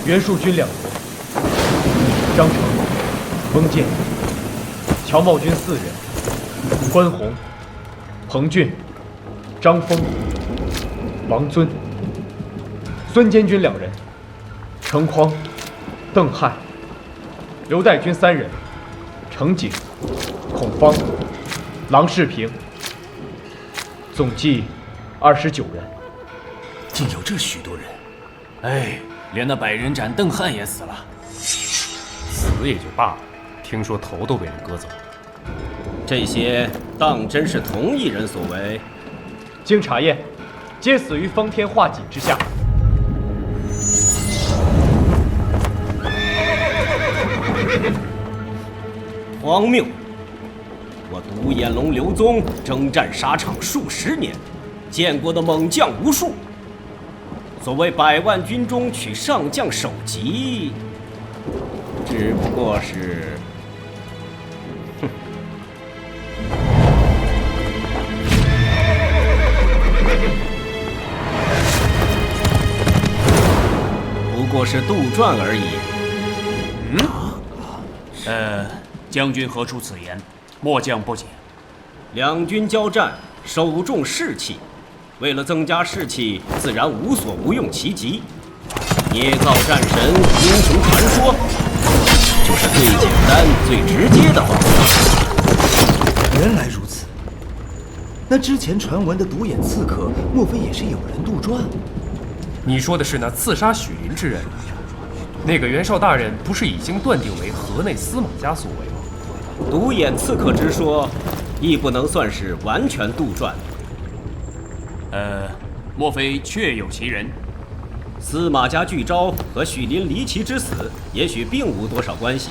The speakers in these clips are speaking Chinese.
袁术军2人，张成、翁建、乔茂军4人，关宏、彭俊、张峰、王尊；孙坚军2人，程匡、邓汉；刘岱军3人，程景、孔方、郎世平。总计29人。竟有这许多人！哎，连那百人斩邓汉也死了。死也就罢了，听说头都被人割走了。这些当真是同一人所为？经查验，皆死于方天画戟之下。荒谬！我独眼龙刘宗征战沙场数10年，见过的猛将无数。所谓100万军中取上将首级，只不过是……不过是杜撰而已。将军何出此言？末将不解。两军交战，首重士气。为了增加士气，自然无所不用其极。捏造战神、英雄传说，就是最简单、最直接的方法。原来如此，那之前传闻的独眼刺客，莫非也是有人杜撰？你说的是那刺杀许林之人？那个袁绍大人不是已经断定为河内司马家所为吗？独眼刺客之说，亦不能算是完全杜撰。莫非确有其人？司马家巨招和许林离奇之死，也许并无多少关系，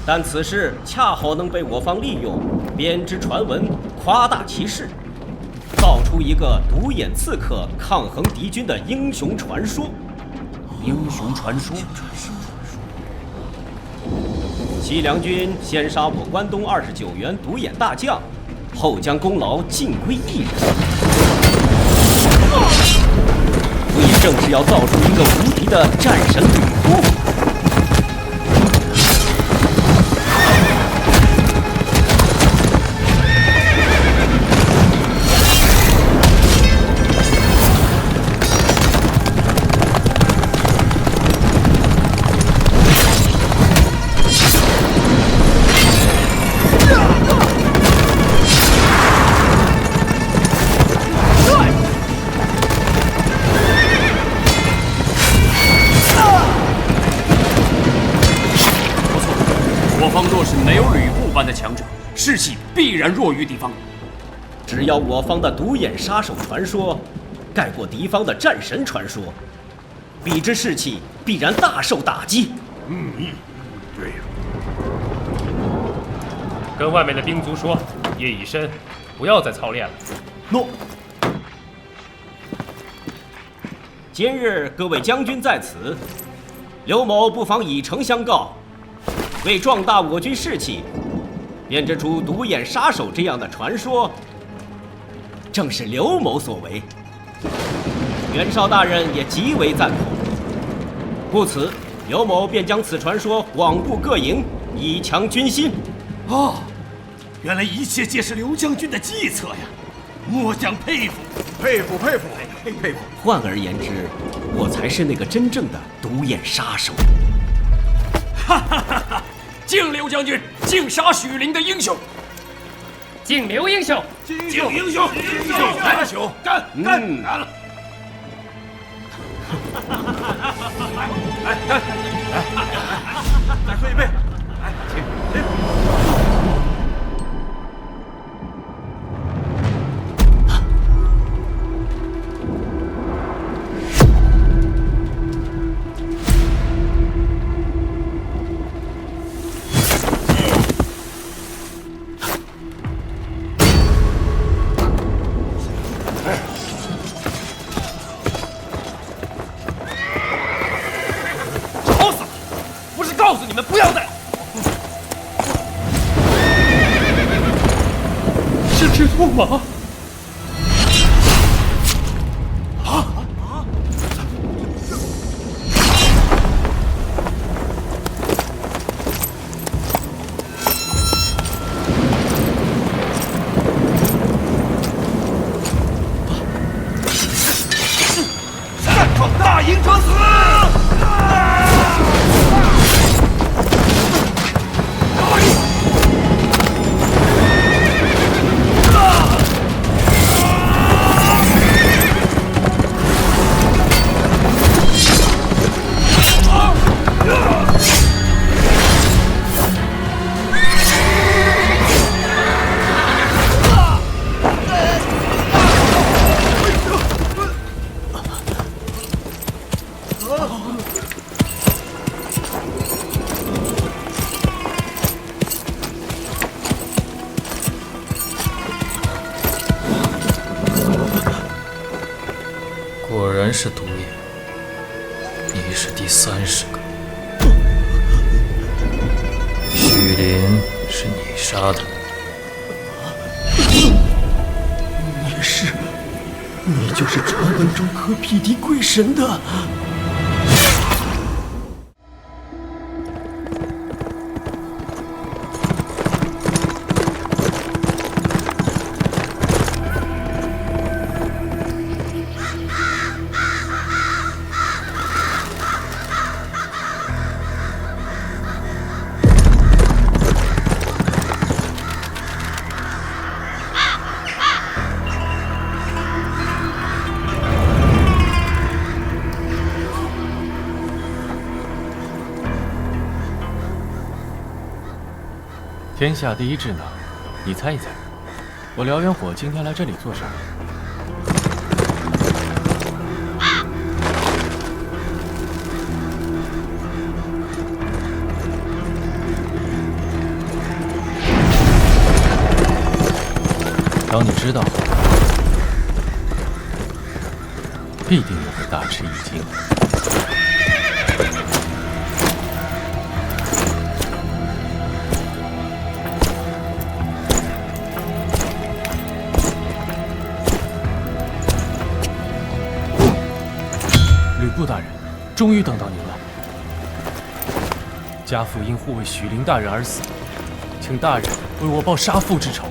但此事恰好能被我方利用，编织传闻，夸大其事，造出一个独眼刺客抗衡敌军的英雄传说。英雄传说。西凉军先杀我关东29员独眼大将，后将功劳尽归一人。不也正是要造出一个无敌的战神吕布？的强者，士气必然弱于敌方。只要我方的独眼杀手传说盖过敌方的战神传说，彼之士气必然大受打击。对。跟外面的兵卒说，夜已深，不要再操练了。诺。今日各位将军在此，刘某不妨以诚相告，为壮大我军士气，编织出独眼杀手这样的传说，正是刘某所为。袁绍大人也极为赞同，故此刘某便将此传说广布各营，以强军心。哦，原来一切皆是刘将军的计策呀！末将佩服，佩服，佩服，佩服。换而言之，我才是那个真正的独眼杀手。哈哈哈哈！敬刘将军，敬杀许林的英雄，敬刘英雄，敬英雄，敬英雄，干干干了！来干！再喝一杯，来，请。驸马，果然是毒液，你是第30个。许林是你杀的。你就是传闻中和匹敌鬼神的。天下第一智囊，你猜一猜，我燎原火今天来这里做啥？当你知道后，必定也会大吃一惊。陆大人，终于等到您了。家父因护卫许灵大人而死，请大人为我报杀父之仇。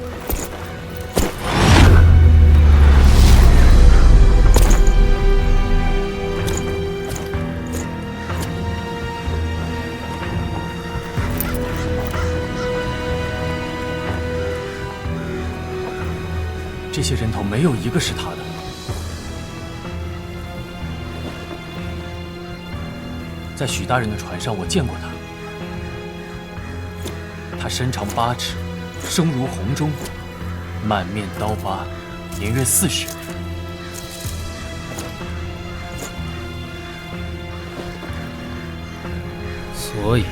这些人头没有一个是他的。在许大人的船上，我见过他。他身长8尺，声如洪钟，满面刀疤，年约40。所以，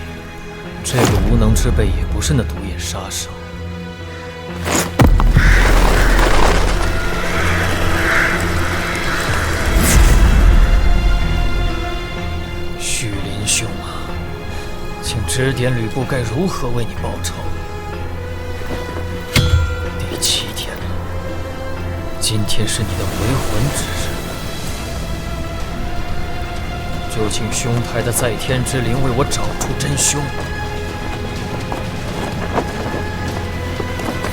这个无能之辈也不是那毒眼杀手。许林兄啊，请指点吕布该如何为你报仇。第7天了，今天是你的回魂之日，就请兄台的在天之灵为我找出真凶。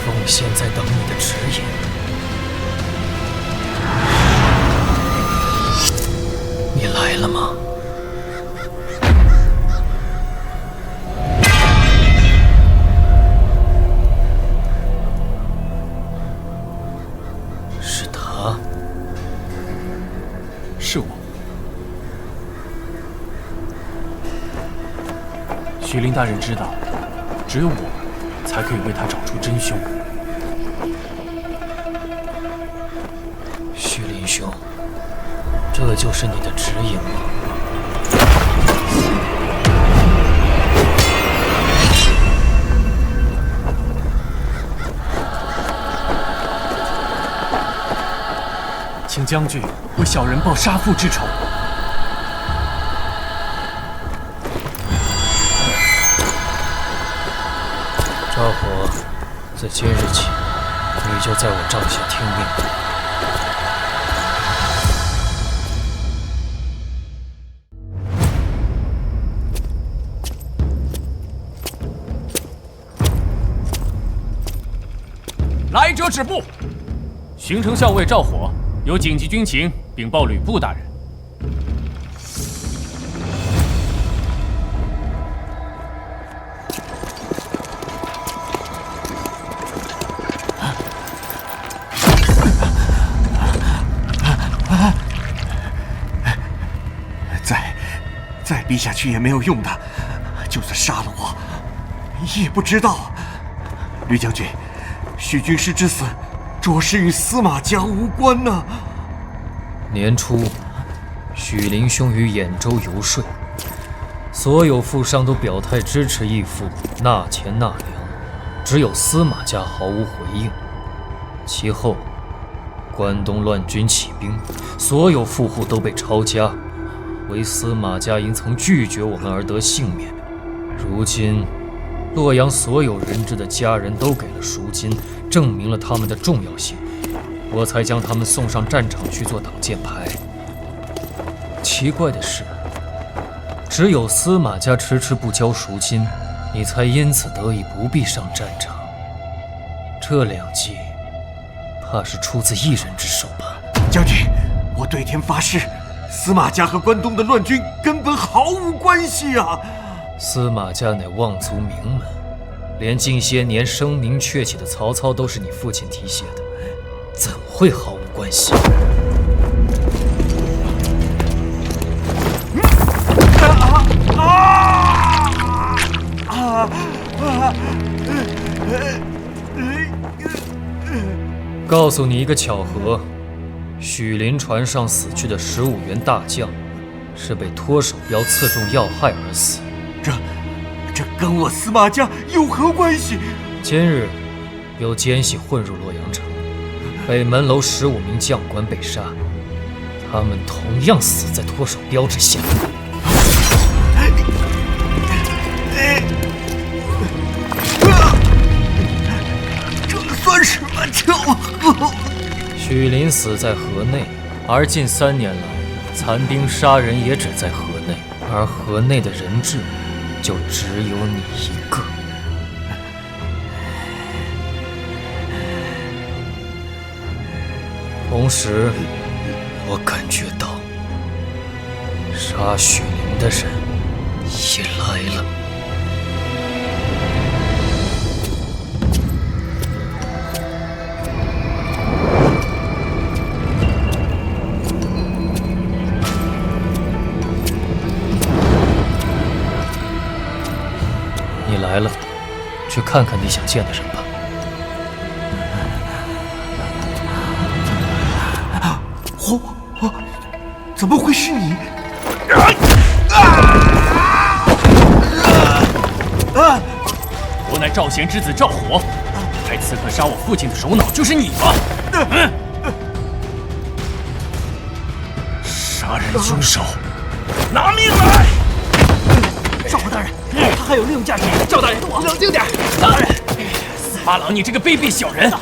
奉现在等你的指引。你来了吗？是他。是我。许林大人知道，只有我才可以为他找出真凶。许林兄，这就是你的指引吗？请将军为小人报杀父之仇。赵火，自今日起，你就在我帐下听命。来者止步！巡城校尉赵火有紧急军情禀报吕布大人。再逼下去也没有用的，就算杀了我，也不知道。吕将军，许军师之死，着实与司马家无关呐。年初，许林兄于兖州游说，所有富商都表态支持义父纳钱纳粮，只有司马家毫无回应。其后，关东乱军起兵，所有富户都被抄家，唯司马家因曾拒绝我们而得幸免。如今，洛阳所有人质的家人都给了赎金，证明了他们的重要性，我才将他们送上战场去做挡箭牌。奇怪的是，只有司马家迟迟不交赎金，你才因此得以不必上战场。这两计，怕是出自一人之手吧？将军，我对天发誓，司马家和关东的乱军根本毫无关系啊！司马家乃望族名门，连近些年声名鹊起的曹操都是你父亲提携的，怎么会毫无关系？告诉你一个巧合，许林船上死去的15员大将，是被脱手镖刺中要害而死。这跟我司马家有何关系？今日有奸细混入洛阳城，北门楼15名将官被杀，他们同样死在脱手镖之下。这算什么巧合？许林死在河内，而近3年来，残兵杀人也只在河内，而河内的人质就只有你一个。同时，我感觉到杀许林的人也来了。你来了，去看看你想见的人吧。怎么会是你？我乃赵贤之子赵火，派刺客杀我父亲的首脑就是你吗？杀人凶手，拿命来！少华大人，他还有利用价值。赵大人，冷静点。大人，司马朗，你这个卑鄙小人，等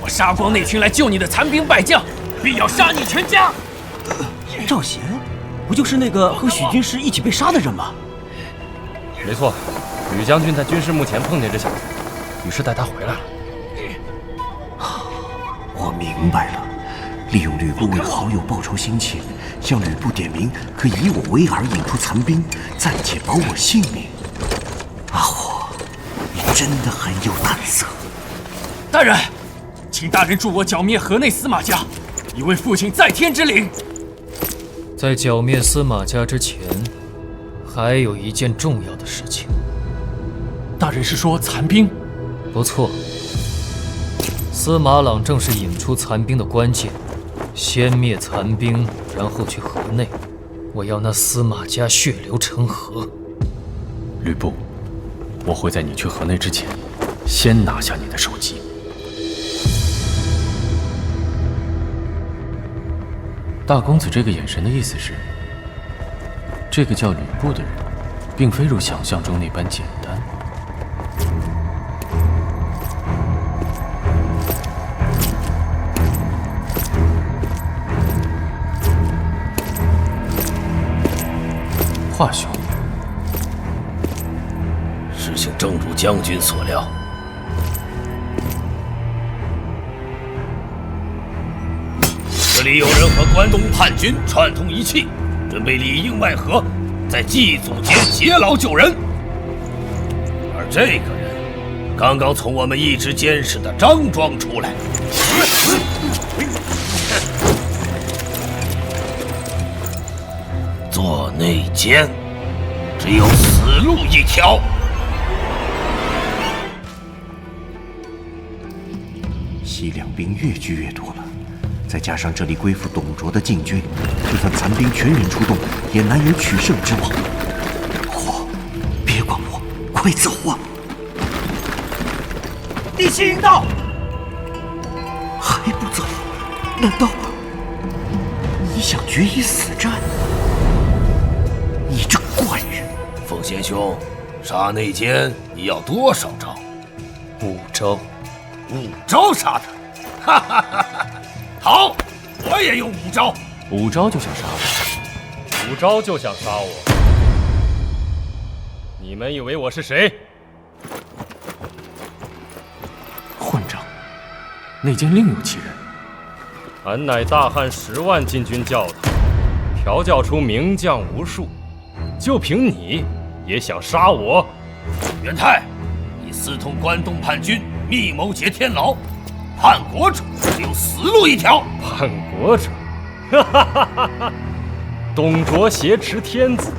我杀光那群来救你的残兵败将，必要杀你全家！赵贤，不就是那个和许军师一起被杀的人吗？没错，吕将军在军师墓前碰见这小子，于是带他回来了。我明白了，利用吕布为好友报仇心切，向吕布点名可以我为饵引出残兵，暂且保我性命。阿火，你真的很有胆色。大人，请大人助我剿灭河内司马家，以为父亲在天之灵。在剿灭司马家之前，还有一件重要的事情。大人是说残兵？不错，司马朗正是引出残兵的关键。先灭残兵，然后去河内。我要那司马家血流成河。吕布，我会在你去河内之前，先拿下你的首级。大公子这个眼神的意思是，这个叫吕布的人，并非如想象中那般简单。华兄，事情正如将军所料。这里有人和关东叛军串通一气，准备里应外合，在祭祖节劫牢救人。而这个人刚刚从我们一直监视的张庄出来。做内奸，只有死路一条。西凉兵越聚越多了，再加上这里归附董卓的禁军，就算残兵全员出动，也难有取胜之望。火，别管我，快走啊！第7营到，还不走？难道你想决一死战？你这怪人！凤仙兄，杀内奸你要多少招5招。 ？5招杀他！哈哈哈哈！好，我也用5招。 5招就想杀我？5招就想杀我？你们以为我是谁？混账！内奸另有其人。俺乃大汉10万禁军教头，调教出名将无数，就凭你也想杀我？元泰，你私通关东叛军，密谋劫天牢，叛国者只有死路一条。叛国者？哈哈哈哈哈！董卓挟持天子，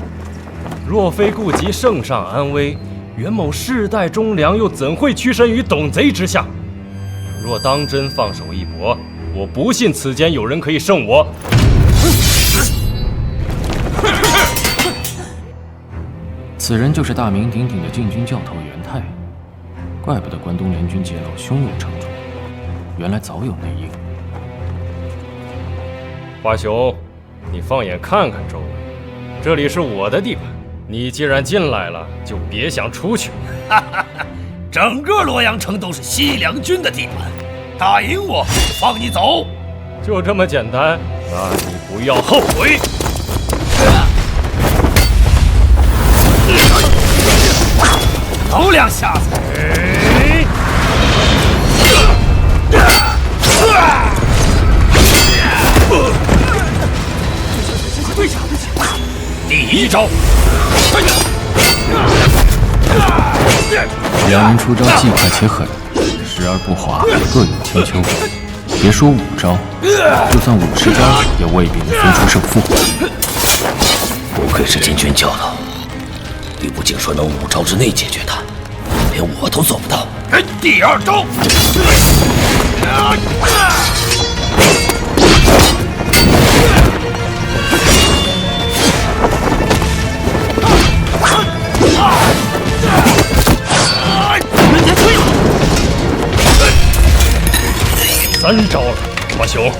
若非顾及圣上安危，袁某世代忠良，又怎会屈身于董贼之下？若当真放手一搏，我不信此间有人可以胜我。此人就是大名鼎鼎的禁军教头袁泰，怪不得关东联军劫牢胸有成竹，原来早有内应。华雄，你放眼看看周围，这里是我的地盘，你既然进来了，就别想出去。哈哈哈！整个洛阳城都是西凉军的地盘，打赢我放你走。就这么简单？那你不要后悔。头2下子。对下，第1招。 两人出招既快且狠，时而不华，各有千秋。别说5招，就算50招，也未必能分出胜负。不愧是禁军教头，吕布竟说能5招之内解决他，连我都做不到。第2招。3招了，华雄，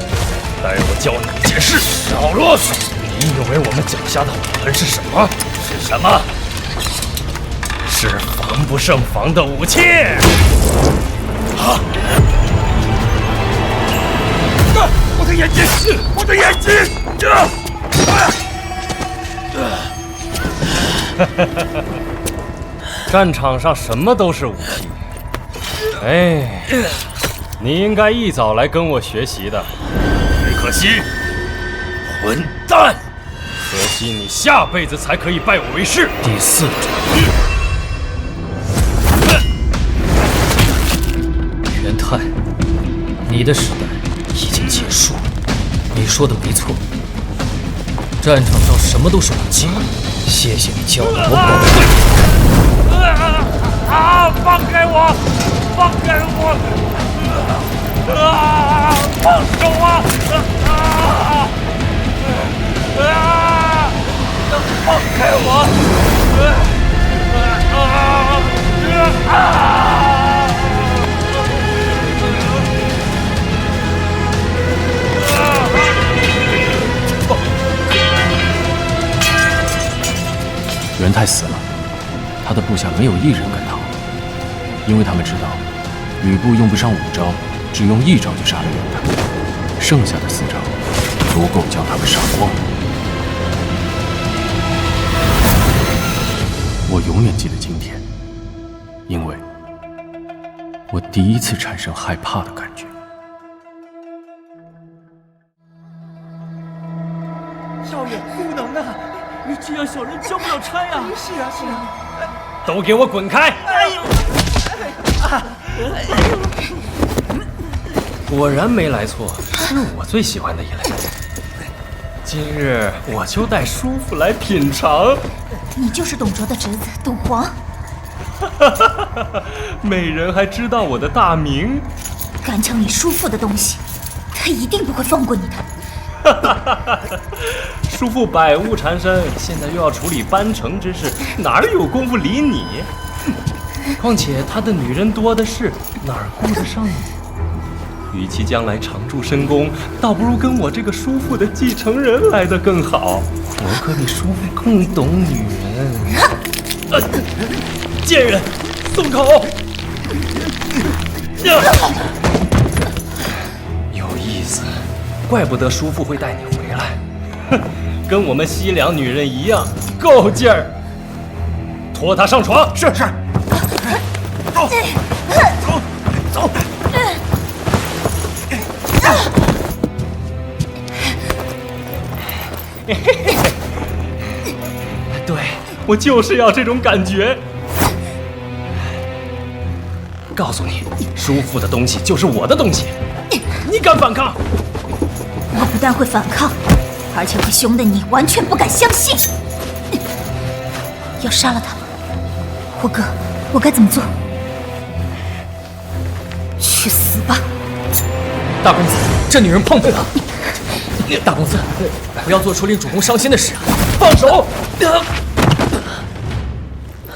待我教你一件事。少啰嗦！你以为我们脚下的火盆是什么？是什么？是防不胜防的武器。啊！我的眼睛！我的眼睛！战场上什么都是武器。哎。 你应该一早来跟我学习的，只可惜，混蛋！可惜你下辈子才可以拜我为师。第4招，元泰，你的时代已经结束了。你说的没错，战场上什么都是武器。谢谢你教了我宝贝。放开我！放开我！ 放手啊！放开我！袁泰死了，他的部下没有一人敢逃，因为他们知道吕布用不上5招。 只用1招就杀了袁泰，剩下的4招足够将他们杀光。我永远记得今天，因为我第一次产生害怕的感觉。少爷，不能啊！你这样小人交不了差呀！是啊，是啊。都给我滚开！哎呦！果然没来错，是我最喜欢的一类。今日我就带叔父来品尝。你就是董卓的侄子董黄。美人还知道我的大名。敢抢你叔父的东西，他一定不会放过你的。叔父百务缠身，现在又要处理班城之事，哪有功夫理你？况且他的女人多的是，哪儿顾得上你？与其将来常驻深宫，倒不如跟我这个叔父的继承人来得更好。我可比叔父更懂女人。贱人，松口！有意思，怪不得叔父会带你回来。哼，跟我们西凉女人一样，够劲儿。拖她上床。是。走。对，我就是要这种感觉。告诉你，叔父的东西就是我的东西，你敢反抗？我不但会反抗，而且会凶得你完全不敢相信。要杀了他吗？霍哥，我该怎么做？去死吧！大公子，这女人碰不得。大公子，不要做出令主公伤心的事啊！放手！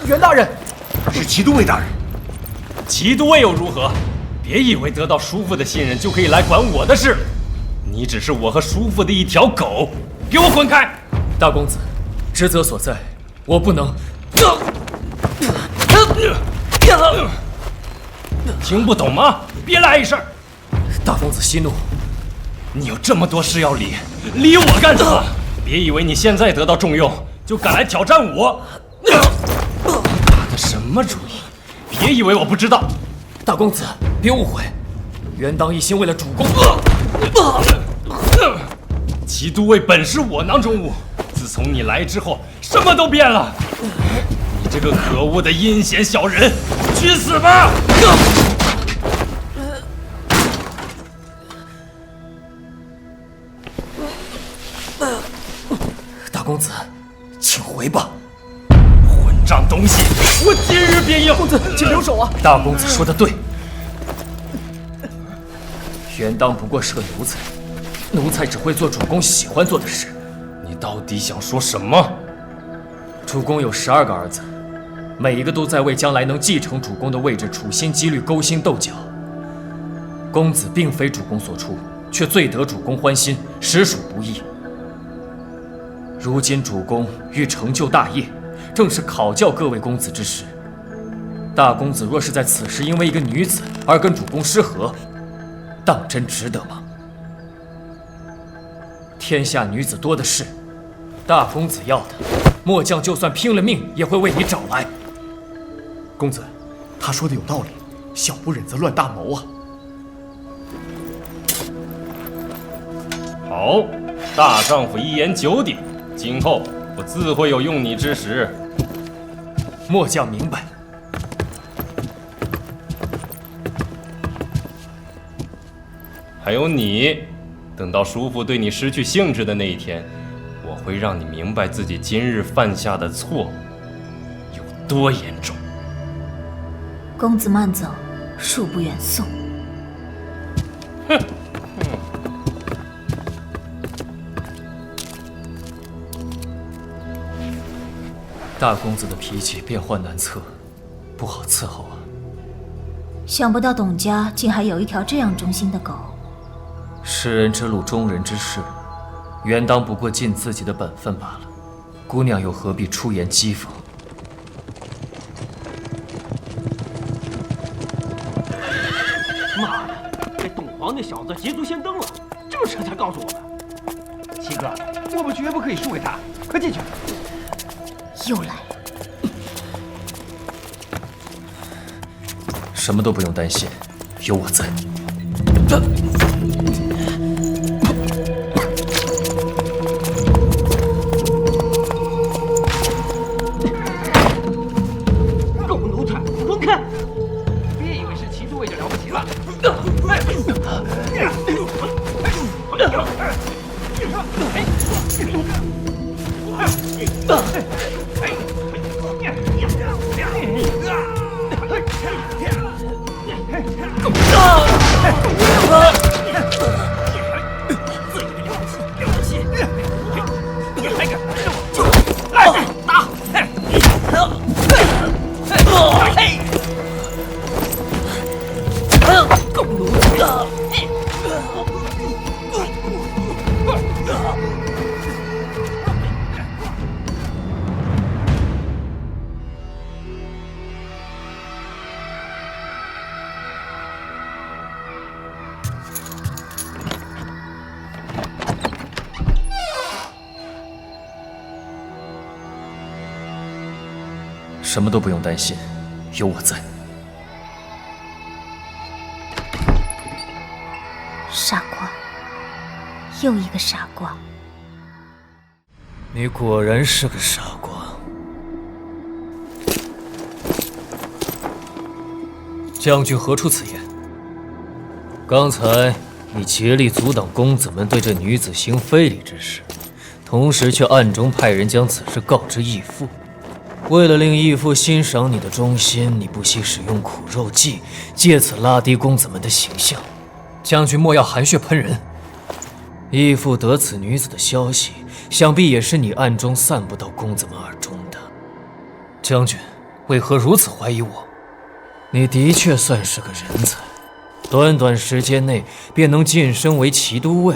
袁大人，是齐都尉大人。齐都尉又如何？别以为得到叔父的信任就可以来管我的事。你只是我和叔父的一条狗，给我滚开！大公子，职责所在，我不能。听不懂吗？别来一声！大公子息怒。你有这么多事要理，理我干什么？别以为你现在得到重用，就敢来挑战我。打的什么主意？别以为我不知道。大公子，别误会，袁当一心为了主公。齐都尉本是我囊中物，自从你来之后，什么都变了。你这个可恶的阴险小人，去死吧！大公子，请回吧。混账东西，我今日便应！公子，请留手啊！大公子说的对，袁当不过是个奴才，奴才只会做主公喜欢做的事。你到底想说什么？主公有12个儿子，每一个都在为将来能继承主公的位置处心积虑、勾心斗角。公子并非主公所出，却最得主公欢心，实属不易。如今主公欲成就大业，正是考教各位公子之时。大公子若是在此时因为一个女子而跟主公失和，当真值得吗？天下女子多的是，大公子要的，末将就算拼了命也会为你找来。公子，他说的有道理，小不忍则乱大谋啊！好，大丈夫一言九鼎，今后我自会有用你之时。末将明白。还有你，等到叔父对你失去兴致的那一天，我会让你明白自己今日犯下的错有多严重。公子慢走，恕不远送。哼！大公子的脾气变幻难测，不好伺候啊。想不到董家竟还有一条这样忠心的狗。世人之路，忠人之事，原当不过尽自己的本分罢了。姑娘又何必出言讥讽？妈的，这董皇那小子捷足先登了，这么迟才告诉我们。七哥，我们绝不可以输给他，快进去。又来了。什么都不用担心，有我在。狗奴才，滚开！别以为是齐都尉就了不起了。狗奴才！什么都不用担心，有我在。傻瓜，又一个傻瓜。你果然是个傻瓜。将军何出此言？刚才你竭力阻挡公子们对这女子行非礼之事，同时却暗中派人将此事告知义父。为了令义父欣赏你的忠心，你不惜使用苦肉计，借此拉低公子们的形象。将军莫要含血喷人。义父得此女子的消息，想必也是你暗中散布到公子们耳中的。将军为何如此怀疑我？你的确算是个人才，短短时间内便能晋升为骑都尉。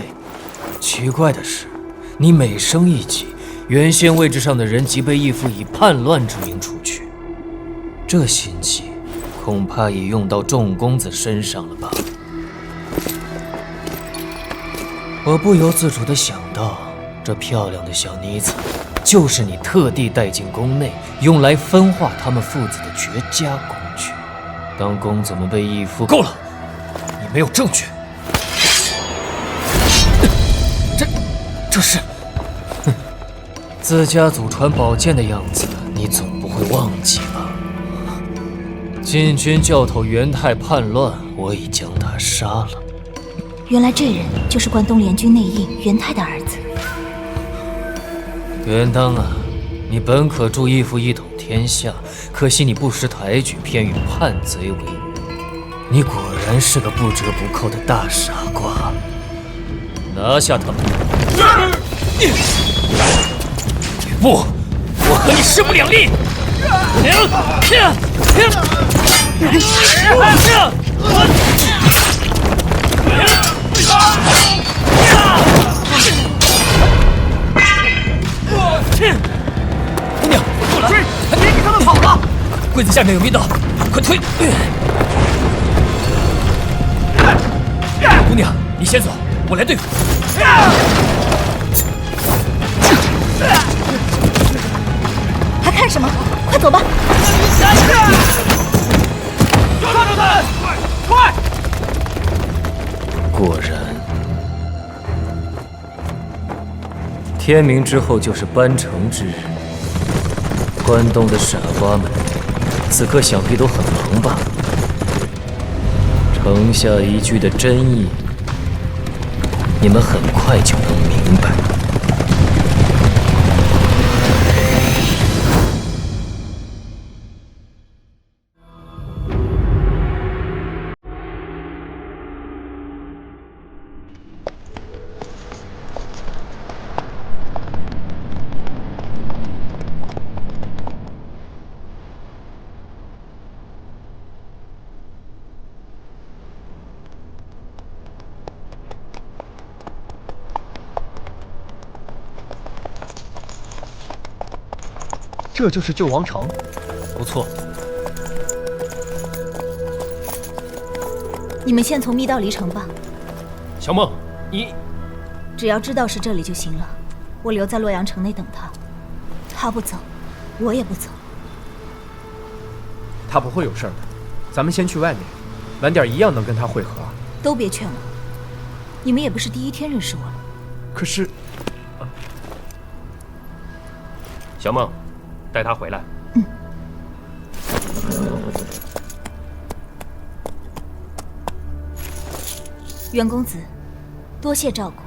奇怪的是，你每升一级，原先位置上的人即被义父以叛乱之名除去。这心计恐怕已用到众公子身上了吧？我不由自主地想到，这漂亮的小妮子，就是你特地带进宫内，用来分化他们父子的绝佳工具。当公子们被义父……够了！你没有证据。这是……哼，自家祖传宝剑的样子，你总不会忘记吧？禁军教头元泰叛乱，我已将他杀了。原来这人就是关东联军内应元泰的儿子。元当啊，你本可助义父一统天下，可惜你不识抬举，偏与叛贼为伍。你果然是个不折不扣的大傻瓜。拿下他们！不，我和你势不两立！姑娘，过来！别给他们跑了！柜子下面有密道，快推！姑娘，你先走，我来对付。还看什么？快走吧！抓住他！快！果然，天明之后就是班城之日。关东的傻瓜们，此刻想必都很忙吧？城下一句的真意，你们很快就能明白。这就是旧王城，不错。你们先从密道离城吧。小梦，你只要知道是这里就行了。我留在洛阳城内等他，他不走，我也不走。他不会有事儿的，咱们先去外面，晚点一样能跟他会合。都别劝我，你们也不是第一天认识我了。可是，小梦，带他回来。袁公子，多谢照顾。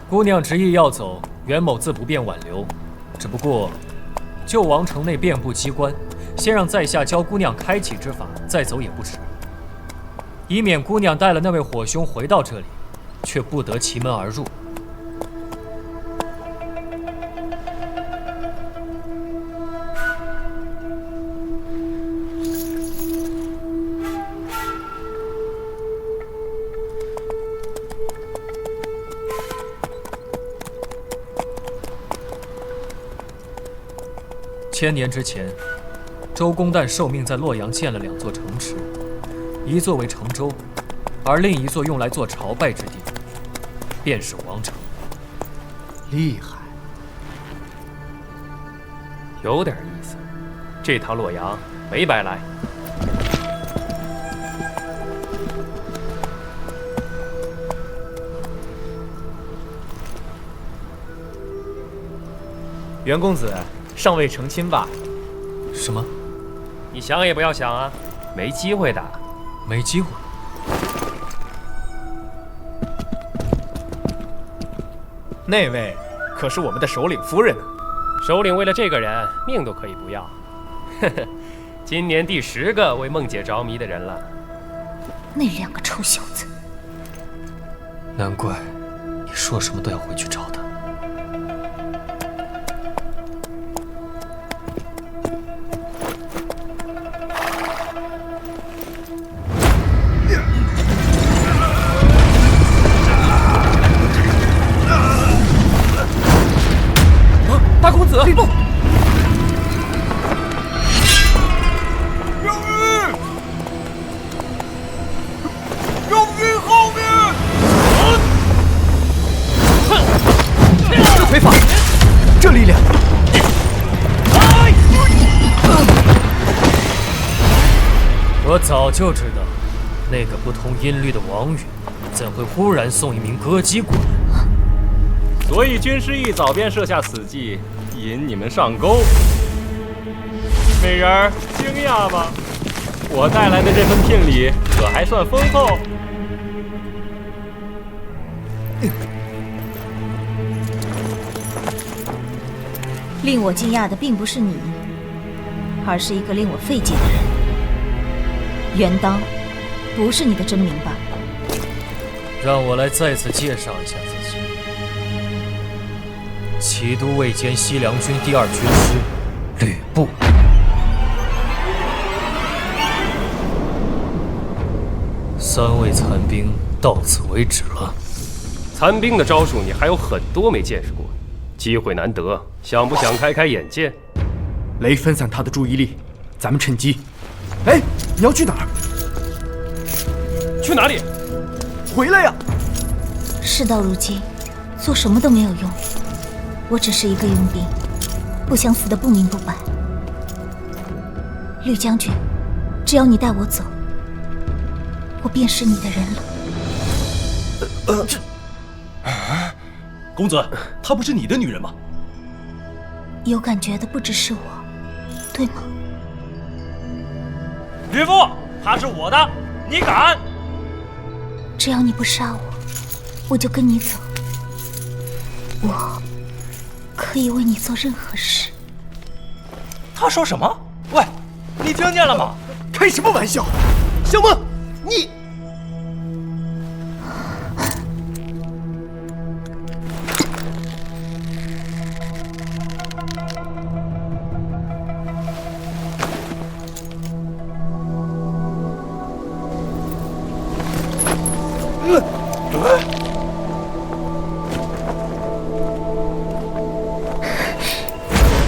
姑娘执意要走，袁某自不便挽留。只不过，旧王城内遍布机关，先让在下教姑娘开启之法，再走也不迟。以免姑娘带了那位火兄回到这里，却不得其门而入。千年之前，周公旦受命在洛阳建了2座城池，一座为成周，而另一座用来做朝拜之地，便是王城。厉害！有点意思。这趟洛阳没白来。袁公子尚未成亲吧？什么？你想也不要想啊，没机会的。没机会？那位可是我们的首领夫人呢。首领为了这个人，命都可以不要。呵呵，今年第10个为梦姐着迷的人了。那2个臭小子，难怪你说什么都要回去找他。大公子，吕布，刘裕后面！这腿法，这力量，我早就知道，那个不通音律的王允，怎会忽然送一名歌姬过来？所以军师一早便设下死计，引你们上钩。美人儿，惊讶吧？我带来的这份聘礼可还算丰厚。令我惊讶的并不是你，而是一个令我费解的人。袁当，不是你的真名吧？让我来再次介绍一下自己。骑都尉兼西凉军第2军师吕布。3位残兵到此为止了。残兵的招数你还有很多没见识过，机会难得，想不想开开眼界？雷分散他的注意力，咱们趁机。哎，你要去哪儿？去哪里？回来呀！事到如今，做什么都没有用。我只是一个佣兵，不想死得不明不白。吕将军，只要你带我走，我便是你的人了。公子，她不是你的女人吗？有感觉的不只是我，对吗？吕布，她是我的，你敢？只要你不杀我，我就跟你走。我可以为你做任何事。他说什么？喂，你听见了吗？开什么玩笑？小梦，你……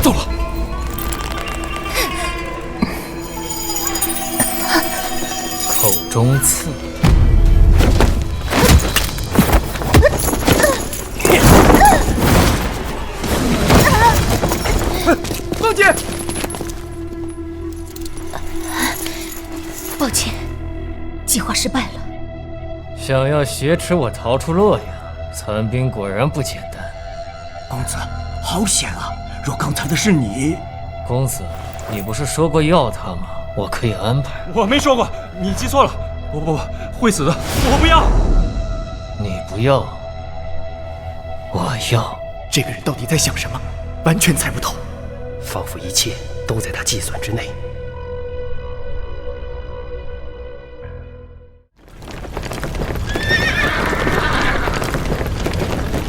走了。口中刺。梦姐，抱歉，计划失败了。想要挟持我逃出洛阳，残兵果然不简单。公子，好险啊！若刚才的是你，公子，你不是说过要他吗？我可以安排。我没说过，你记错了。不，会死的，我不要。你不要，我要。这个人到底在想什么？完全猜不透，仿佛一切都在他计算之内。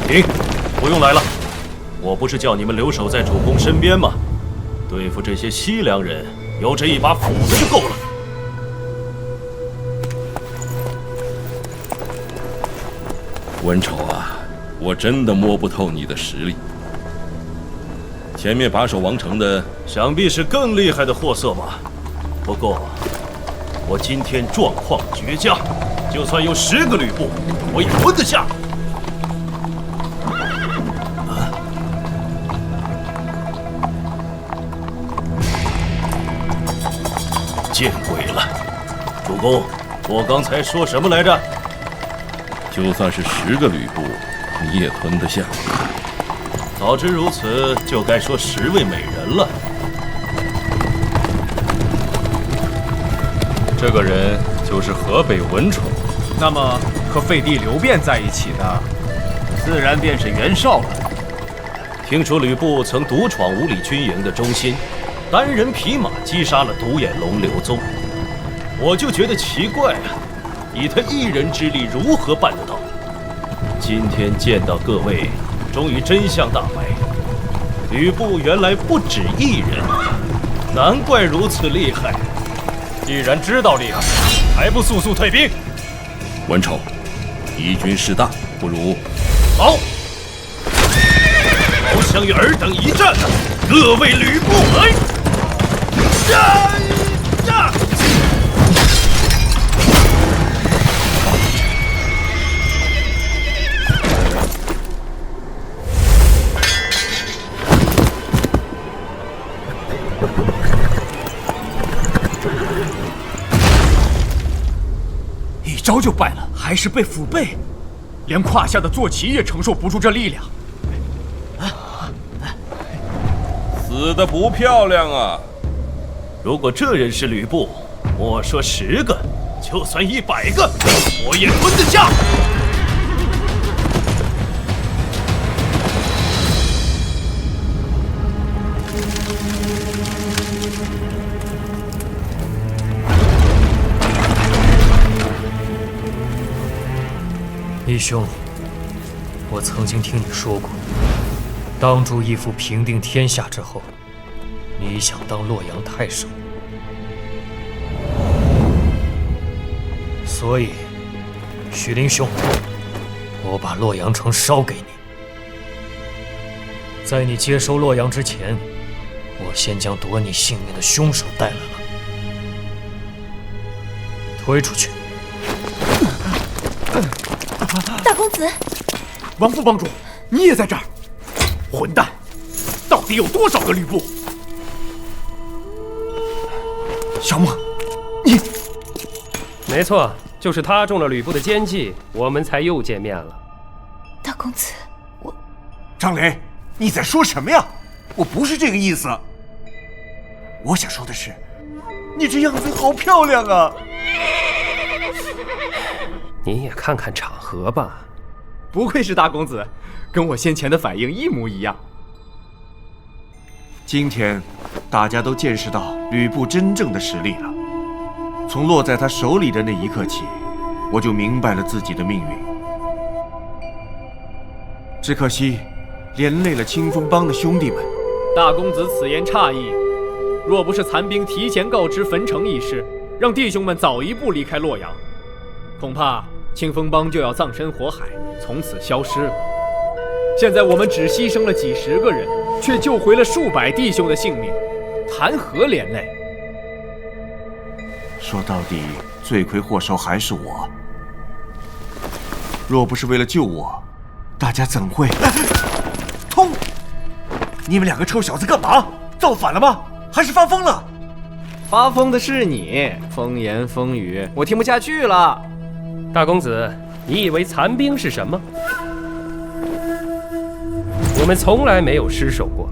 停，不用来了。我不是叫你们留守在主公身边吗？对付这些西凉人，有这一把斧子就够了。文丑啊，我真的摸不透你的实力。前面把守王城的，想必是更厉害的货色吧？不过，我今天状况绝佳，就算有10个吕布，我也吞得下。见鬼了！主公，我刚才说什么来着？就算是10个吕布，你也吞得下。早知如此，就该说10位美人了。这个人就是河北文丑。那么和废帝刘辩在一起的，自然便是袁绍了。听说吕布曾独闯五里军营的中心，单人匹马击杀了独眼龙刘宗，我就觉得奇怪啊，以他一人之力如何办得到？今天见到各位，终于真相大白，吕布原来不止一人，难怪如此厉害。既然知道厉害，还不速速退兵？文丑，敌军势大，不如好，翱翔与尔等一战，各为吕布来！战！一招就败了，还是被腹背，连胯下的坐骑也承受不住这力量。死得不漂亮啊！如果这人是吕布，莫说10个，就算100个，我也吞得下。义兄，我曾经听你说过，当主义父平定天下之后，你想当洛阳太守，所以，许灵兄，我把洛阳城烧给你。在你接收洛阳之前，我先将夺你性命的凶手带来了，推出去。大公子，王副帮主，你也在这儿？混蛋！到底有多少个吕布？小孟，你……没错，就是他中了吕布的奸计，我们才又见面了。大公子，我……张雷，你在说什么呀？我不是这个意思。我想说的是，你这样子好漂亮啊！你也看看场合吧。不愧是大公子，跟我先前的反应一模一样。今天，大家都见识到吕布真正的实力了。从落在他手里的那一刻起，我就明白了自己的命运。只可惜，连累了清风帮的兄弟们。大公子此言差矣，若不是残兵提前告知汾城一事，让弟兄们早一步离开洛阳，恐怕清风帮就要葬身火海，从此消失了。现在我们只牺牲了几10个人，却救回了数百弟兄的性命，谈何连累？说到底，罪魁祸首还是我。若不是为了救我，大家怎会……通！你们2个臭小子干嘛？造反了吗？还是发疯了？发疯的是你，风言风语，我听不下去了。大公子，你以为残兵是什么？我们从来没有失手过。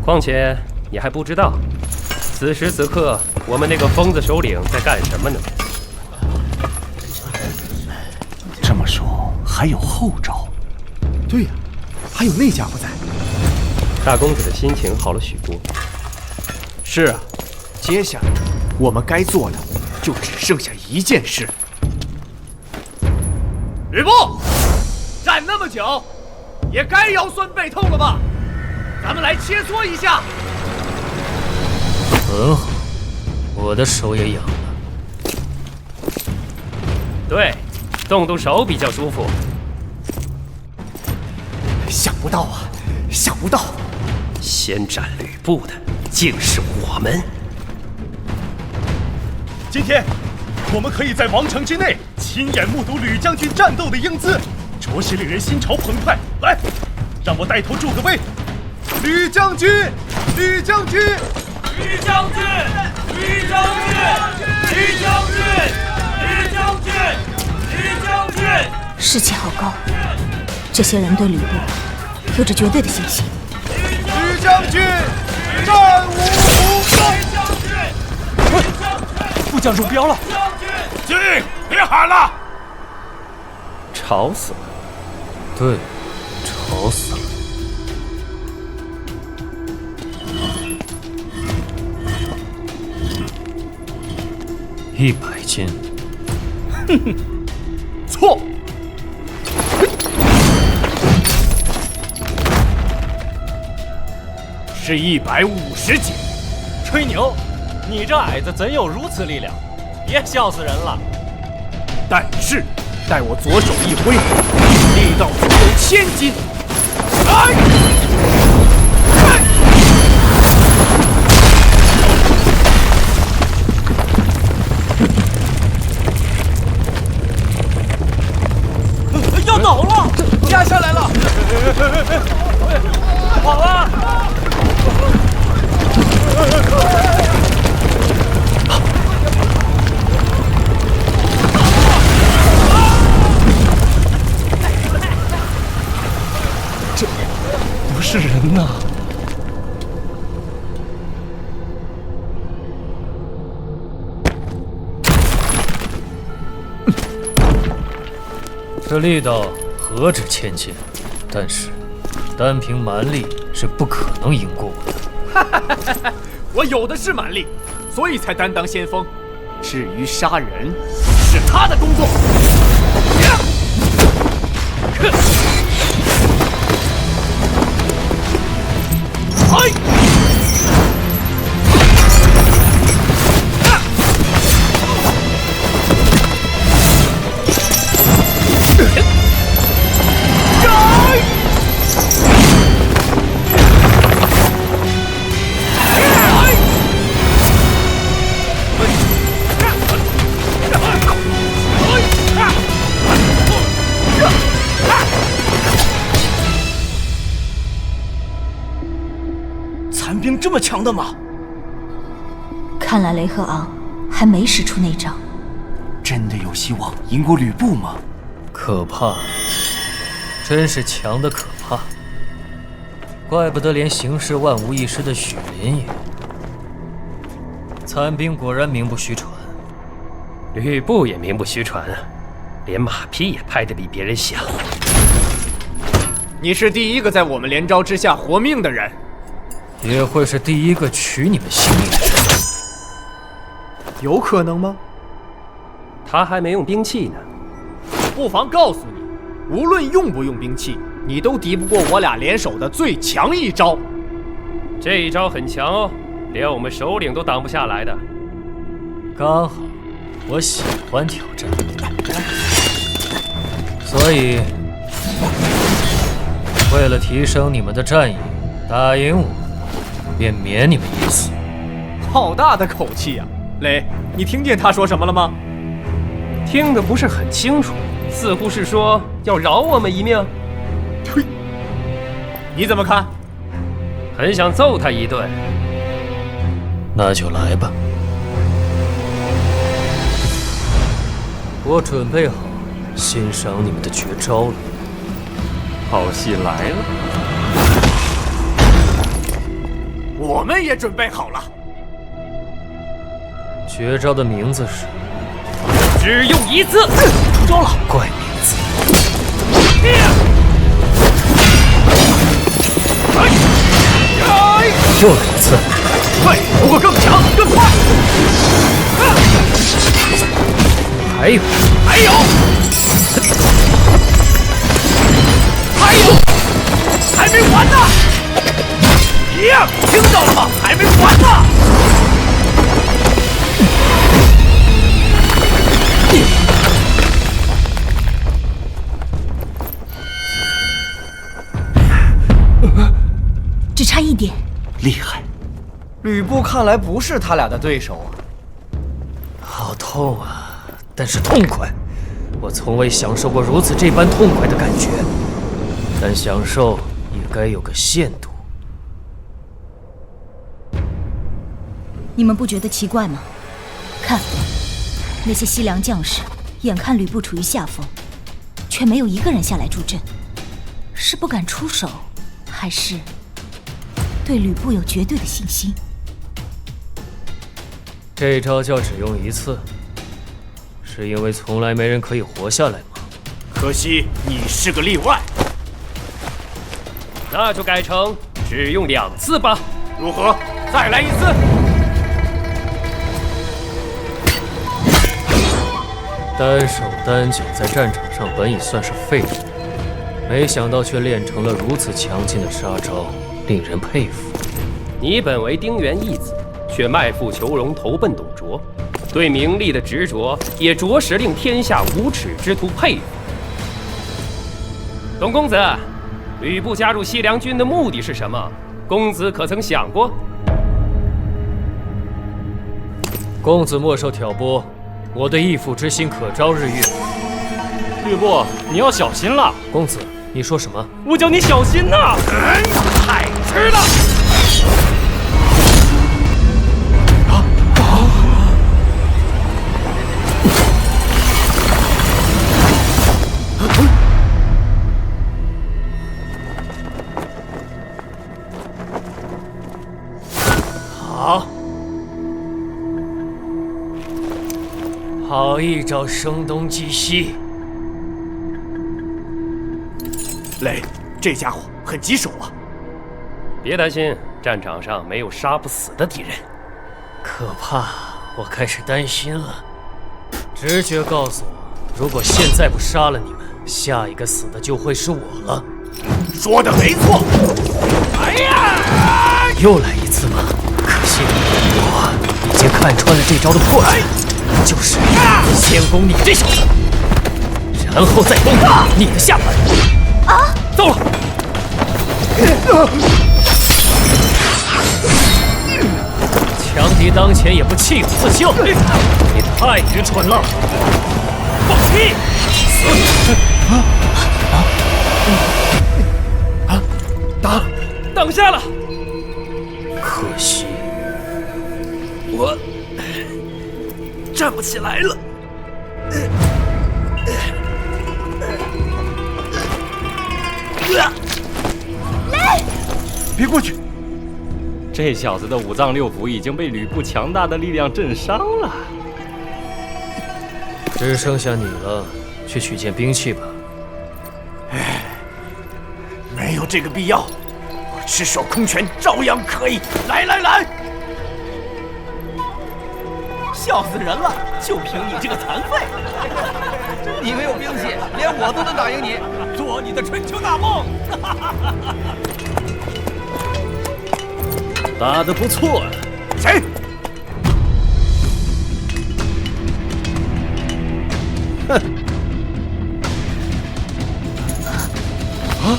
况且你还不知道，此时此刻我们那个疯子首领在干什么呢？这么说还有后招？对呀，还有那家伙在。大公子的心情好了许多。是啊，接下来我们该做的就只剩下一件事。吕布，站那么久，也该腰酸背痛了吧？咱们来切磋一下。很好，我的手也痒了。对，动动手比较舒服。想不到啊，想不到！先斩吕布的竟是我们。今天，我们可以在王城之内亲眼目睹吕将军战斗的英姿，着实令人心潮澎湃。来，让我带头助个威！吕将军吕将军，吕将军，吕将军，吕将军，吕将军，吕将军！士气好高，这些人对吕布有着绝对的信心。吕将军，战无不胜！副将中标了！军，别喊了！吵死了！对，吵死了！ 100斤，哼哼，错，是150斤。吹牛！你这矮子怎有如此力量？别笑死人了！但是，待我左手一挥，力道足有1000斤。要倒了，压下来了，跑啊！这不是人呐！这力道何止1000斤，但是单凭蛮力是不可能赢过我的。我有的是蛮力，所以才担当先锋。至于杀人，是他的工作。残兵这么强的吗？看来雷和昂还没使出那招。真的有希望赢过吕布吗？可怕，真是强的可怕。怪不得连行事万无一失的许林也。残兵果然名不虚传。吕布也名不虚传啊，连马屁也拍得比别人响。你是第一个在我们连招之下活命的人，也会是第一个取你们性命的人。有可能吗？他还没用兵器呢。不妨告诉你，无论用不用兵器，你都敌不过我俩联手的最强一招。这一招很强哦，连我们首领都挡不下来的。刚好，我喜欢挑战，所以为了提升你们的战意，打赢我，便免你们一死。好大的口气呀！雷，你听见他说什么了吗？听得不是很清楚，似乎是说要饶我们一命。呸！你怎么看？很想揍他一顿。那就来吧，我准备好欣赏你们的绝招了。好戏来了！我们也准备好了。绝招的名字是只用一次。招了，怪名字。又来一次。快，不过更强，更快。还有，还有，还有，还没完呢！一样，听到了吗？还没完呢！只差一点。厉害，吕布看来不是他俩的对手啊。好痛啊，但是痛快。我从未享受过如此这般痛快的感觉，但享受也该有个限度。你们不觉得奇怪吗？看，那些西凉将士，眼看吕布处于下风，却没有一个人下来助阵，是不敢出手，还是对吕布有绝对的信心？这招叫只用一次，是因为从来没人可以活下来吗？可惜你是个例外。那就改成只用2次吧。如何？再来1次。单手单脚在战场上本已算是废物，没想到却练成了如此强劲的杀招，令人佩服。你本为丁原义子，却卖富求荣，投奔董卓，对名利的执着，也着实令天下无耻之徒佩服。董公子，吕布加入西凉军的目的是什么？公子可曾想过？公子莫受挑拨，我的义父之心可昭日月。吕布，你要小心了。公子，你说什么？我叫你小心呐！太迟了！好一招声东击西！雷，这家伙很棘手啊！别担心，战场上没有杀不死的敌人。可怕，我开始担心了。直觉告诉我，如果现在不杀了你们，下一个死的就会是我了。说的没错。哎呀！又来一次吗？可惜，我已经看穿了这招的破绽。就是先攻你这小子，然后再攻你的下盘。啊！糟了！强敌当前也不弃武自救，你太愚蠢了！放屁！挡下了。可惜，我站不起来了。雷，别过去！这小子的五脏六腑已经被吕布强大的力量震伤了。只剩下你了，去取件兵器吧。唉，没有这个必要，我赤手空拳照样可以。来来来！笑死人了！就凭你这个残废，你没有兵器，连我都能打赢你，做你的春秋大梦！打得不错啊！谁？哼！啊！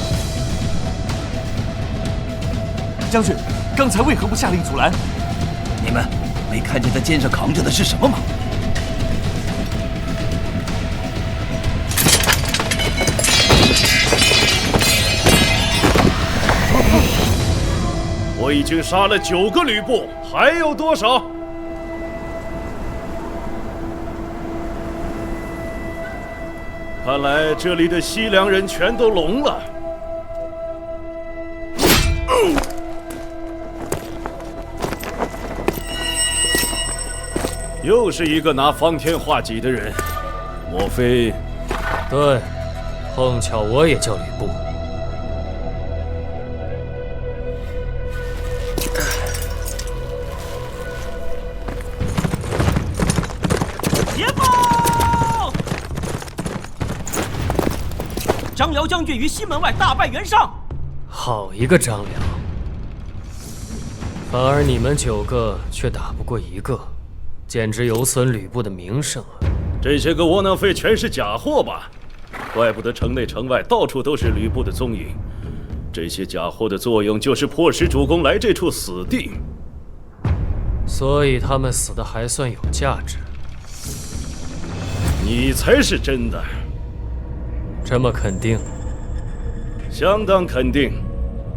将军，刚才为何不下令阻拦？你们没看见他肩上扛着的是什么吗？我已经杀了9个吕布，还有多少？看来这里的西凉人全都聋了。又是一个拿方天画戟的人，莫非？对，碰巧我也叫吕布。张辽将军于西门外大败袁尚。好一个张辽！反而你们9个却打不过1个，简直有损吕布的名声啊！这些个窝囊废全是假货吧？怪不得城内城外到处都是吕布的踪影。这些假货的作用就是迫使主公来这处死地，所以他们死的还算有价值。你才是真的。这么肯定？相当肯定，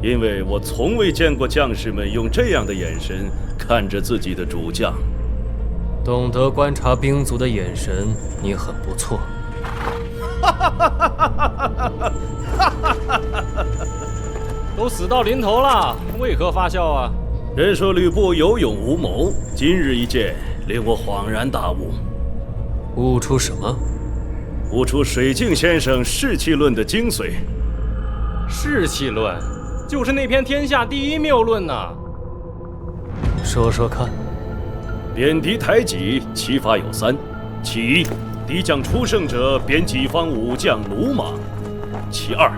因为我从未见过将士们用这样的眼神看看着自己的主将。懂得观察兵卒的眼神，你很不错。都死到临头了，为何发笑啊？人说吕布有勇无谋，今日一见，令我恍然大悟。悟出什么？悟出水镜先生士气论的精髓。士气论，就是那篇天下第一谬论呐。说说看。贬敌台己，其法有三：其一，敌将出胜者，贬己方武将驽马；其二，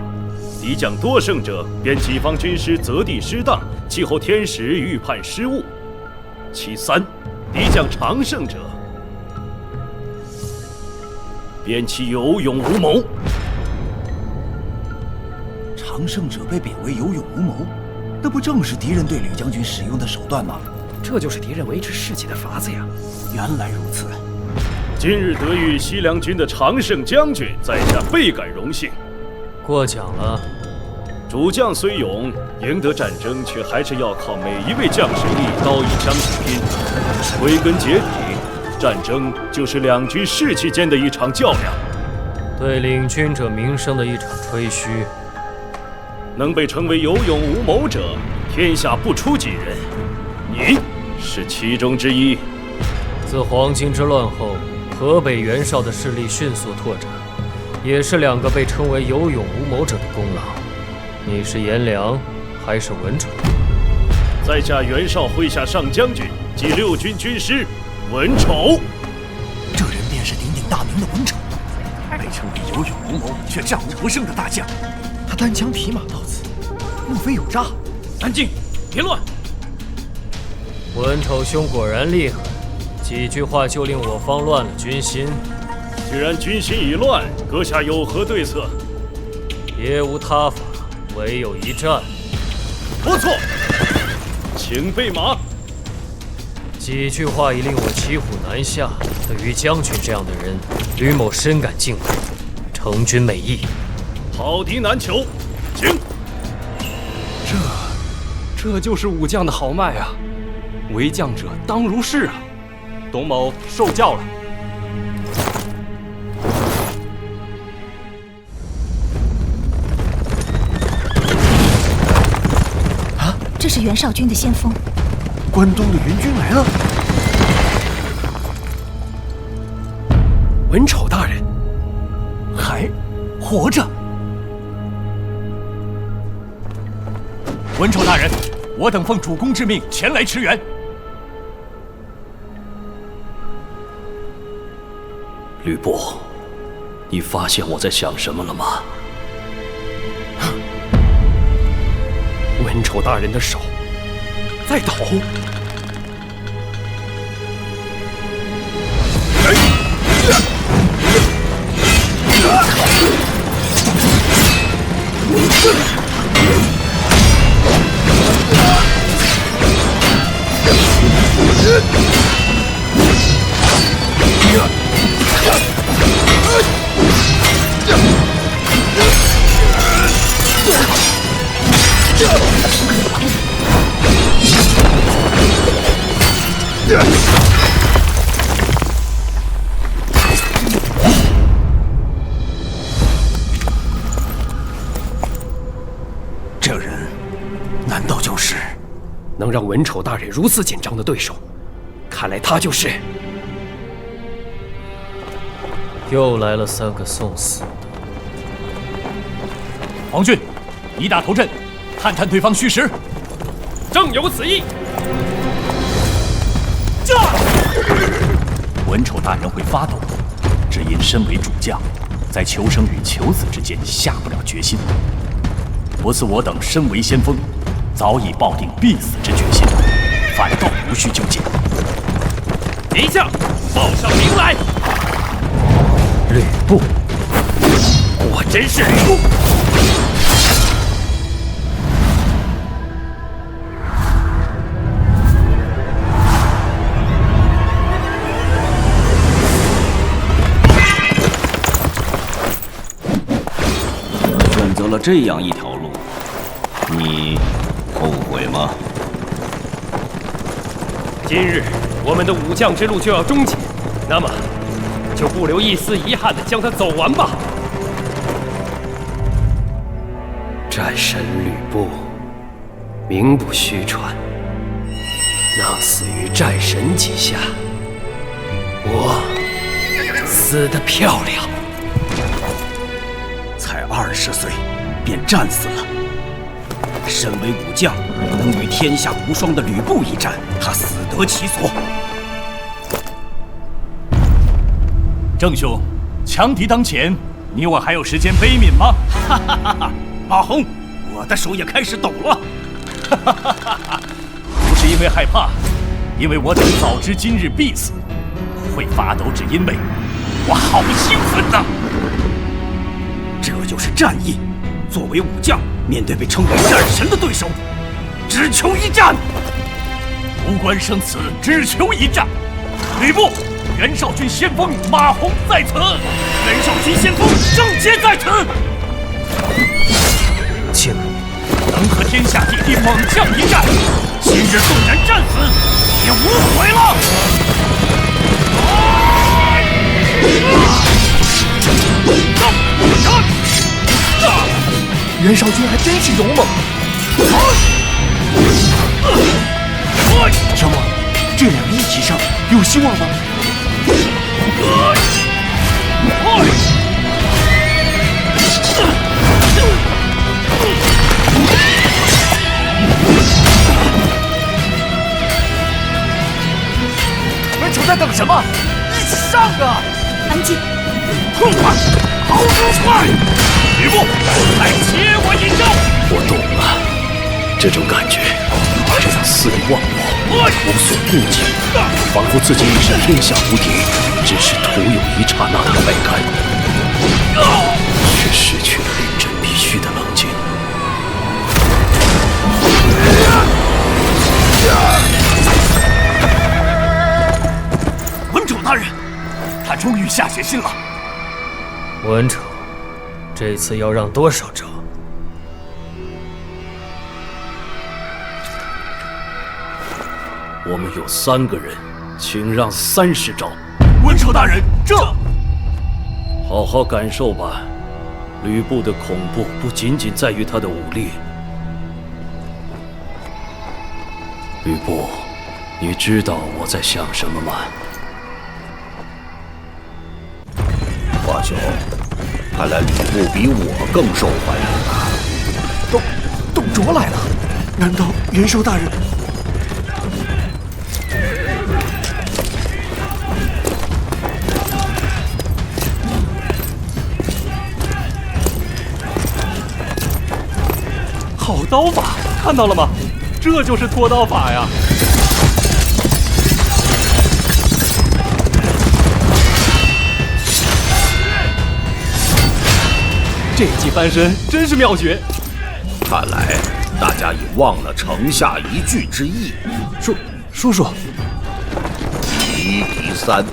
敌将多胜者，贬己方军师择地失当，其后天时预判失误；其三，敌将常胜者，贬其有勇无谋。常胜者被贬为有勇无谋，那不正是敌人对吕将军使用的手段吗？这就是敌人维持士气的法子呀！原来如此。今日得遇西凉军的常胜将军，在下倍感荣幸。过奖了。主将虽勇，赢得战争却还是要靠每一位将士一刀一枪去拼。归根结底，战争就是两军士气间的一场较量，对领军者名声的一场吹嘘。能被称为有勇无谋者，天下不出几人。你是其中之一。自黄巾之乱后，河北袁绍的势力迅速拓展，也是两个被称为有勇无谋者的功劳。你是颜良还是文丑？在下袁绍麾下上将军及6军军师文丑。这人便是鼎鼎大名的文丑，被称为有勇无谋却战无不胜的大将。他单枪匹马到此，莫非有诈？安静，别乱！文丑兄果然厉害，几句话就令我方乱了军心。既然军心已乱，阁下有何对策？别无他法，唯有一战。不错，请备马。几句话已令我骑虎难下，对于将军这样的人，吕某深感敬佩，承军美意。好敌难求，请。这就是武将的豪迈啊！为将者当如是啊！董某受教了。啊，这是袁绍军的先锋。关东的援军来了。文丑大人还活着。文丑大人，我等奉主公之命前来驰援。吕布，你发现我在想什么了吗？文丑大人的手在抖。这人难道就是能让文丑大人如此紧张的对手？看来他就是。又来了3个送死的。黄俊，以打头阵，探探对方虚实。正有此意。文丑大人会发动，只因身为主将，在求生与求死之间下不了决心。不似我等身为先锋，早已抱定必死之决心，反倒无需纠结。敌将报上名来。吕布，果真是吕布。选择了这样一条路，你后悔吗？今日我们的武将之路就要终结，那么就不留一丝遗憾地将它走完吧。战神吕布，名不虚传，能死于战神旗下，我死得漂亮。才20岁，便战死了。身为武将，能与天下无双的吕布一战，他死得其所。郑兄，强敌当前，你我还有时间悲悯吗？哈哈哈哈！马红，我的手也开始抖了。哈哈哈哈！不是因为害怕，因为我等早知今日必死，会发抖只因为我好兴奋呐！这就是战役。作为武将，面对被称为战神的对手，只求一战。无关生死，只求一战。吕布，袁绍军先锋马洪在此，袁绍军先锋郑杰在此。请能和天下第一猛将一战，今日纵然战死，也无悔了。袁绍军还真是勇猛。小莫，这两个一起上，有希望吗？文丑在等什么？一起上啊！安静！痛快，好主快！吕布，来接我一招！我懂了，这种感觉，这种肆意忘我、无所顾忌，仿佛自己已是天下无敌，只是徒有一刹那的快感，却失去了临阵必须的冷静。文丑大人，他终于下决心了。文丑，这次要让多少招？我们有3个人，请让30招。文丑大人，这好好感受吧。吕布的恐怖不仅仅在于他的武力。吕布，你知道我在想什么吗？华兄，看来吕布比我更受欢迎啊！董卓来了，难道袁绍大人？好刀法，看到了吗？这就是脱刀法呀！这记翻身真是妙绝。看来大家已忘了城下一句之意。叔叔1敌3，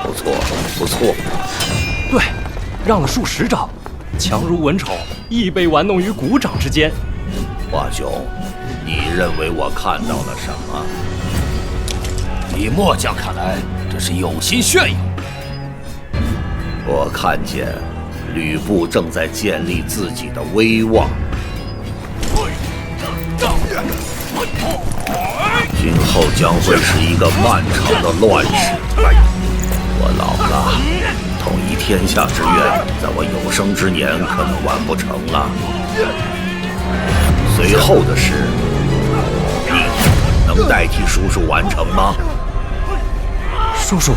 不错不错。对，让了数10招，强如文丑，亦被玩弄于股掌之间。华兄，你认为我看到了什么？以末将看来，这是有心炫耀。我看见吕布正在建立自己的威望。今后将会是一个漫长的乱世。我老了，统一天下之愿，在我有生之年可能完不成了。随后的事，你能代替叔叔完成吗？叔叔，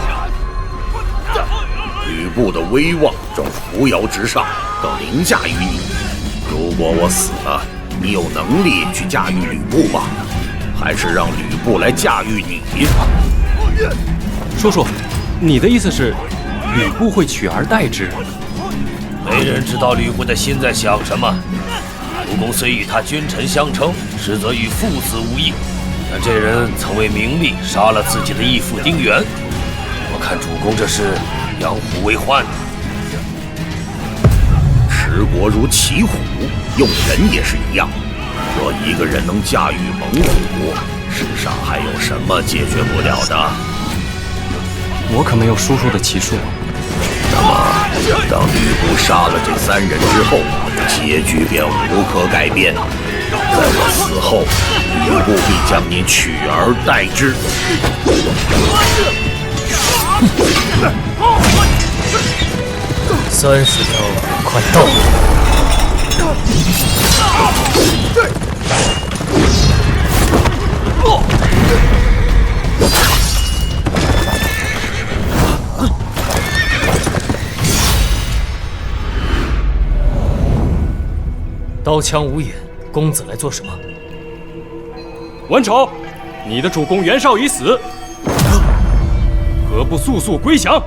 吕布的威望正扶摇直上，更凌驾于你。如果我死了，你有能力去驾驭吕布吗？还是让吕布来驾驭你？叔叔，你的意思是，吕布会取而代之？没人知道吕布的心在想什么。主公虽与他君臣相称，实则与父子无异。但这人曾为名利杀了自己的义父丁原，我看主公这是养虎为患。持国如骑虎，用人也是一样。若一个人能驾驭猛虎，世上还有什么解决不了的？我可没有叔叔的奇术。那么，当吕布杀了这3人之后，结局便无可改变。在我死后，吕布必将你取而代之。30招，快到！刀枪无眼，公子来做什么？文丑，你的主公袁绍已死，何不速速归降？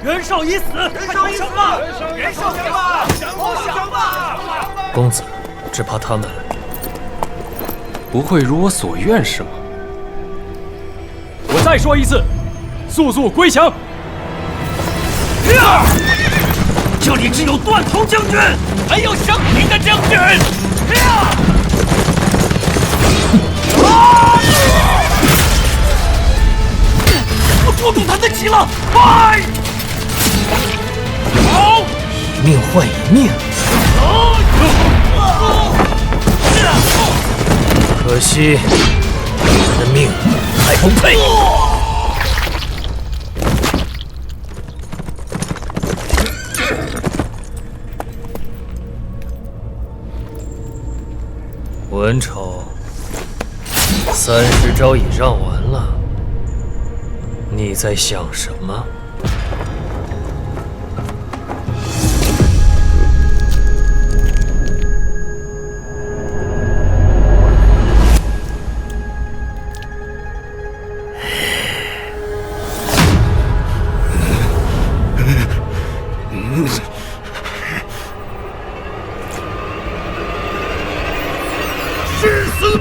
袁绍已死，袁绍已死了，袁绍降吧，降吧！公子，只怕他们不会如我所愿是吗？我再说一次，速速归降！这里只有段头将军，还有生平的将军。我捉住他的旗了，快！好，一命换一命。可惜，我的命还不配。文丑，30招已让完了，你在想什么？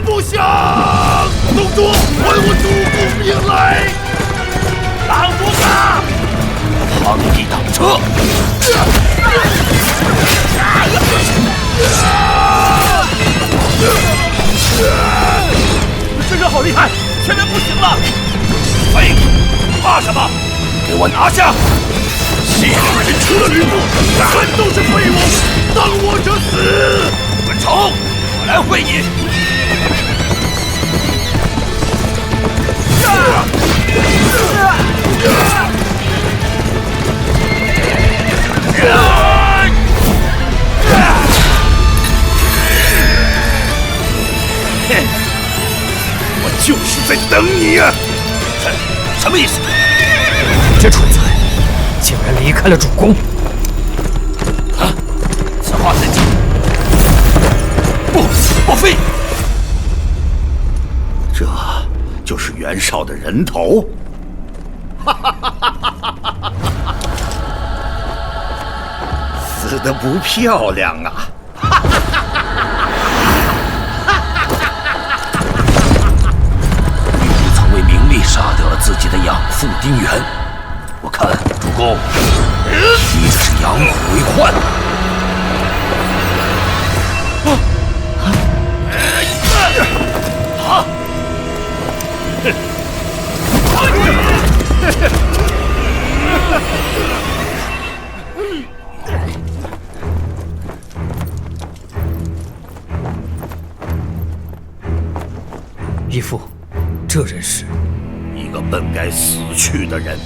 不降！董卓，还我主公命来！挡住他！螳臂挡车！这人好厉害，全然不行了！废物，怕什么？给我拿下！西凉人除了吕布，全都是废物！当我者死！文丑，我来会你！我就是在等你呀！什么意思？这蠢材竟然离开了主公！啊！此话怎讲？莫非这就是袁绍的人头？死得不漂亮啊！吕布曾为名利杀掉了自己的养父丁原，我看主公，你这是养虎为患。好。义父，这人是一个本该死去的人，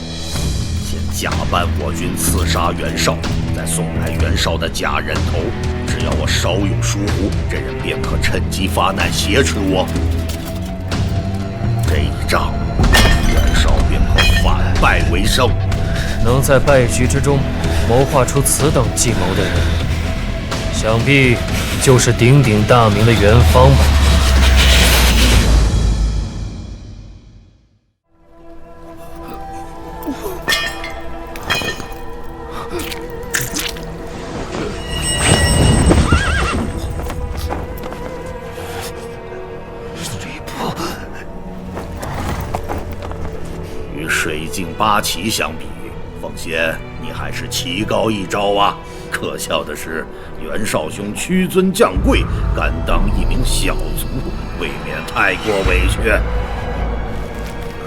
先假扮我军刺杀袁绍，再送来袁绍的假人头。只要我稍有疏忽，这人便可趁机发难，挟持我。这一仗，袁绍便可反败为胜。能在败局之中谋划出此等计谋的人，想必就是鼎鼎大名的袁方吧。与水镜八奇相比，奉先你还是棋高一招啊！可笑的是，袁绍兄屈尊降贵，甘当一名小卒，未免太过委屈。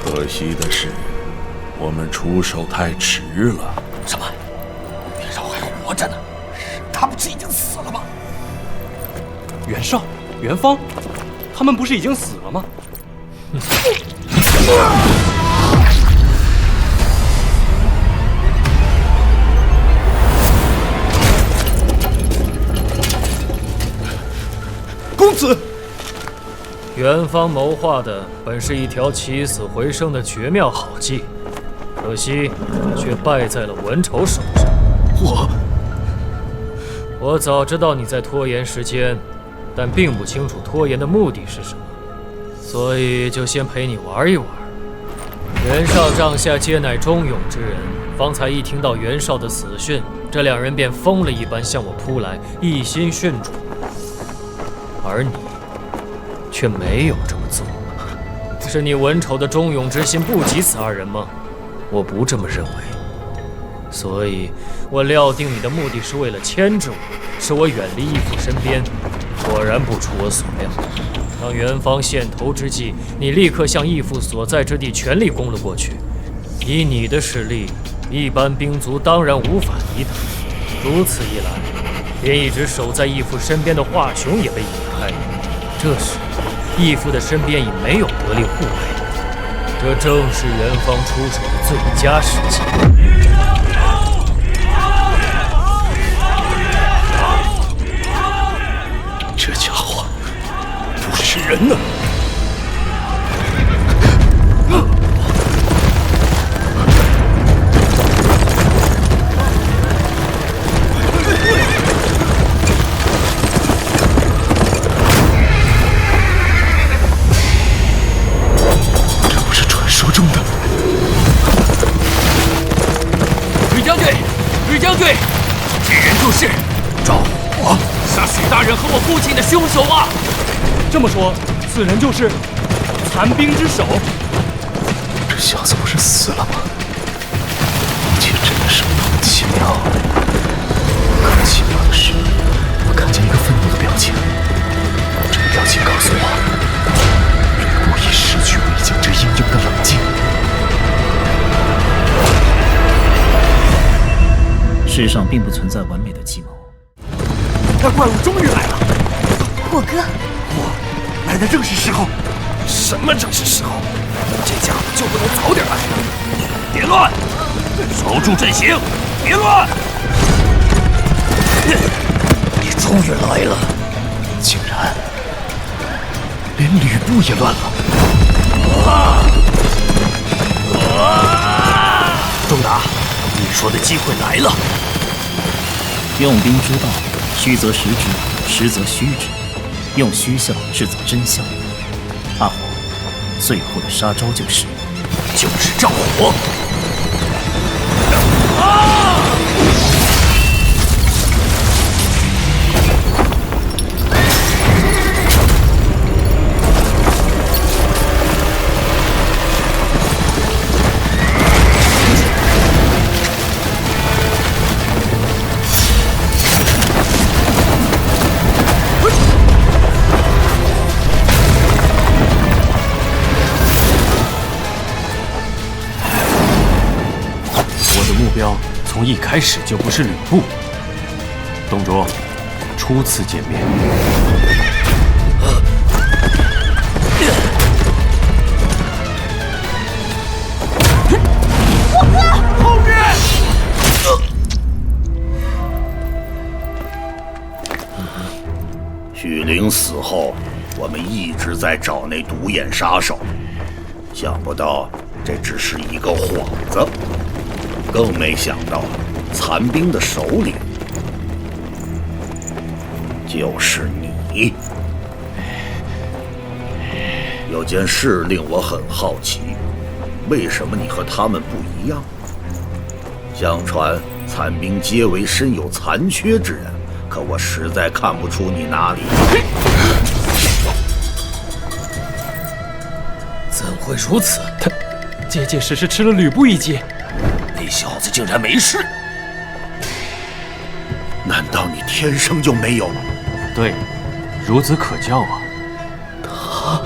可惜的是，我们出手太迟了。什么？袁绍还活着呢？他不是已经死了吗？袁绍、袁方，他们不是已经死了吗？公子，袁方谋划的本是一条起死回生的绝妙好计，可惜却败在了文丑手上。我早知道你在拖延时间，但并不清楚拖延的目的是什么，所以就先陪你玩一玩。袁绍帐下皆乃忠勇之人，方才一听到袁绍的死讯，这两人便疯了一般向我扑来，一心殉主。而你却没有这么做，是你文丑的忠勇之心不及此二人吗？我不这么认为，所以我料定你的目的是为了牵制我，使我远离义父身边。果然不出我所料，当袁方献头之际，你立刻向义父所在之地全力攻了过去。以你的实力，一般兵卒当然无法抵挡。如此一来，连一直守在义父身边的华雄也被引开。这时，义父的身边已没有得力护卫，这正是袁方出手的最佳时机。这家伙不是人呢！这不是传说中的吕将军，吕将军，这人就是赵火，杀许大人和我父亲的凶手啊！这么说，此人就是残兵之首。这小子不是死了吗？一切真的是莫名其妙。更奇妙的是，我看见一个愤怒的表情，这个表情告诉我，吕布已失去为将之英勇的冷静。世上并不存在完美的计谋。那怪物终于来了！我哥，来的正是时候。什么正是时候？这家伙就不能早点来？别乱，守住阵型，别乱！你终于来了，竟然连吕布也乱了。仲达，你说的机会来了。用兵之道，虚则实之，实则虚之，用虚效制造真效。阿火，最后的杀招就是赵火。目标从一开始就不是吕布。董卓，初次见面。我哥，后面！许灵死后，我们一直在找那独眼杀手，想不到这只是一个幌子。更没想到，残兵的首领就是你。有件事令我很好奇，为什么你和他们不一样？相传残兵皆为身有残缺之人，可我实在看不出你哪里。怎会如此？他结结实实吃了吕布一击。那小子竟然没事！难道你天生就没有？对，孺子可教啊。他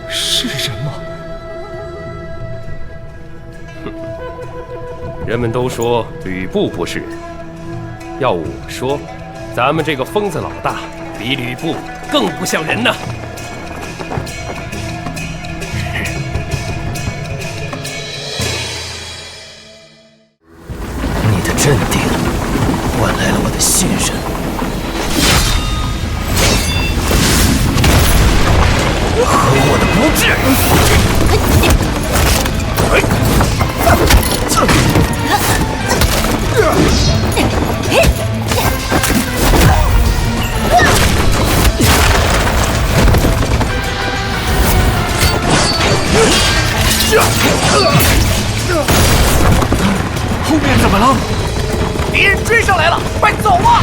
是人吗？人们都说吕布不是人，要我说，咱们这个疯子老大比吕布更不像人呢。你的镇定换来了我的信任。和我的不智。后面怎么了？敌人追上来了，快走啊！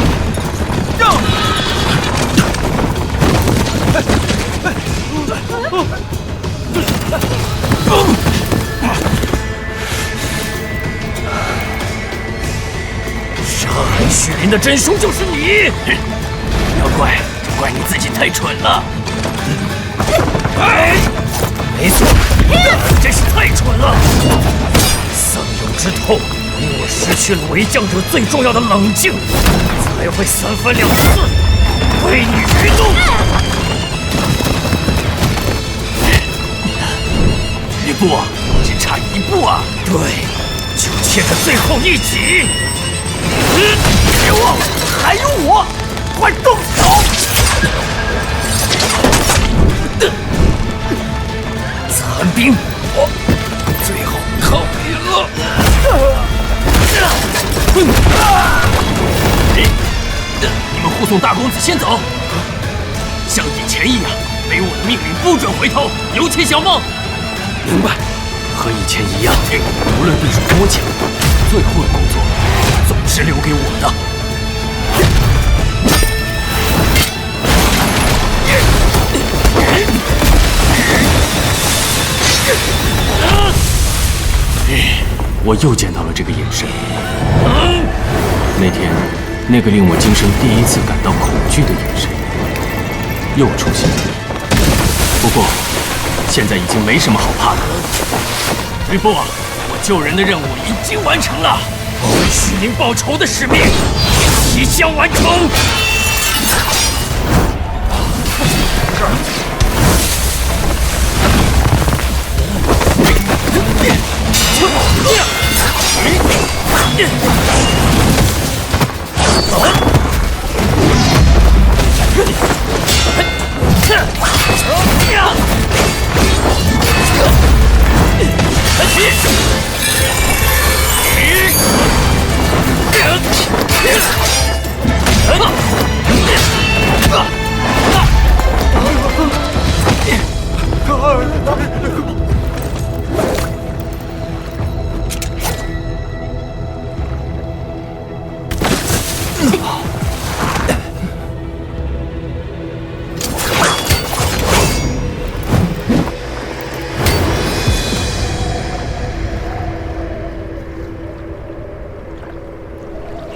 杀害许林的真凶就是你！要怪就怪你自己太蠢了。没错，真是太蠢了。丧友之痛令我失去了为将者最重要的冷静，才会三番两次为你愚弄。吕布，只差一步啊！对，就欠着最后一击。别忘了，还有我，快动手！残兵，我最后靠你了。你们护送大公子先走，像以前一样，没有我的命令不准回头，有请小梦。明白，和以前一样，无论对手多强，最后的工作总是留给我的。我又见到了这个眼神。那天，那个令我今生第一次感到恐惧的眼神又出现了。不过，现在已经没什么好怕的了。吕布，我救人的任务已经完成了，为许林报仇的使命即将完成。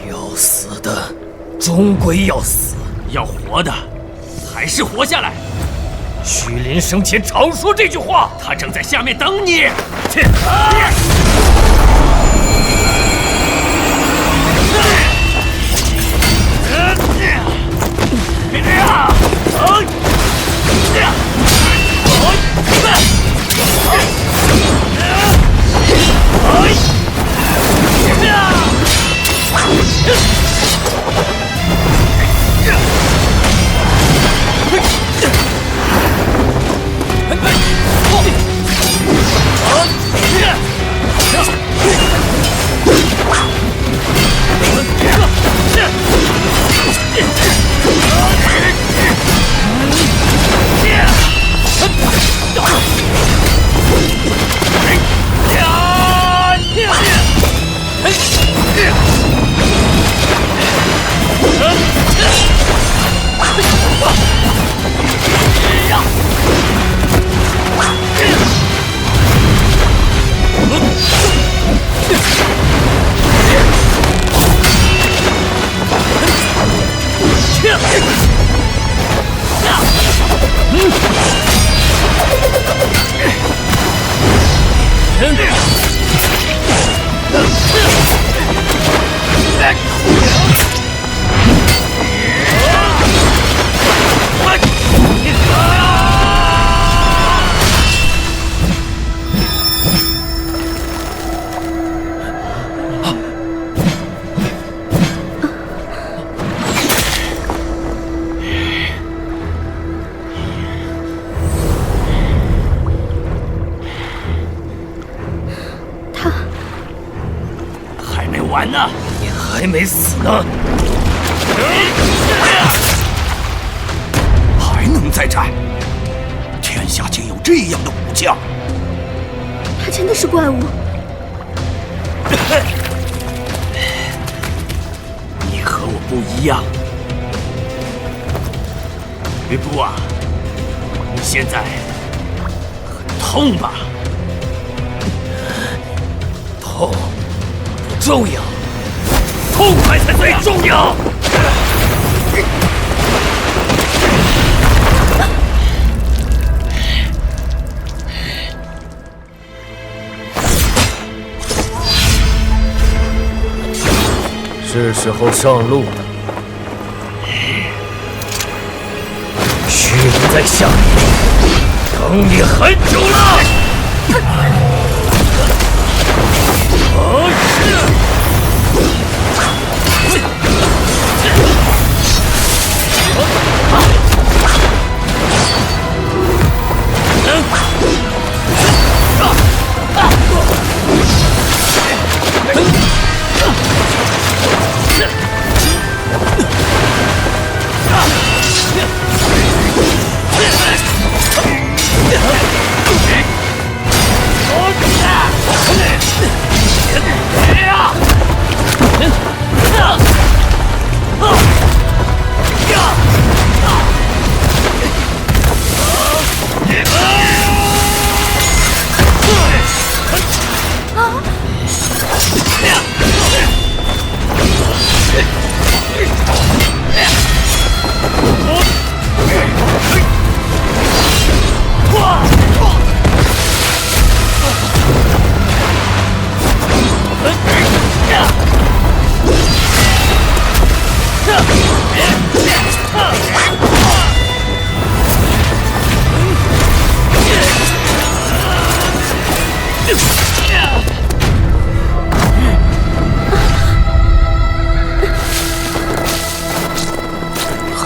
要死的终归要死，要活的还是活下来。许林生前常说这句话，他正在下面等你。去！还没完呢！你还没死呢！还能再战？天下竟有这样的武将！他真的是怪物？你和我不一样，吕布啊，你现在很痛吧？痛不重要，痛快才最重要。是时候上路了。虚名在下等你很久了。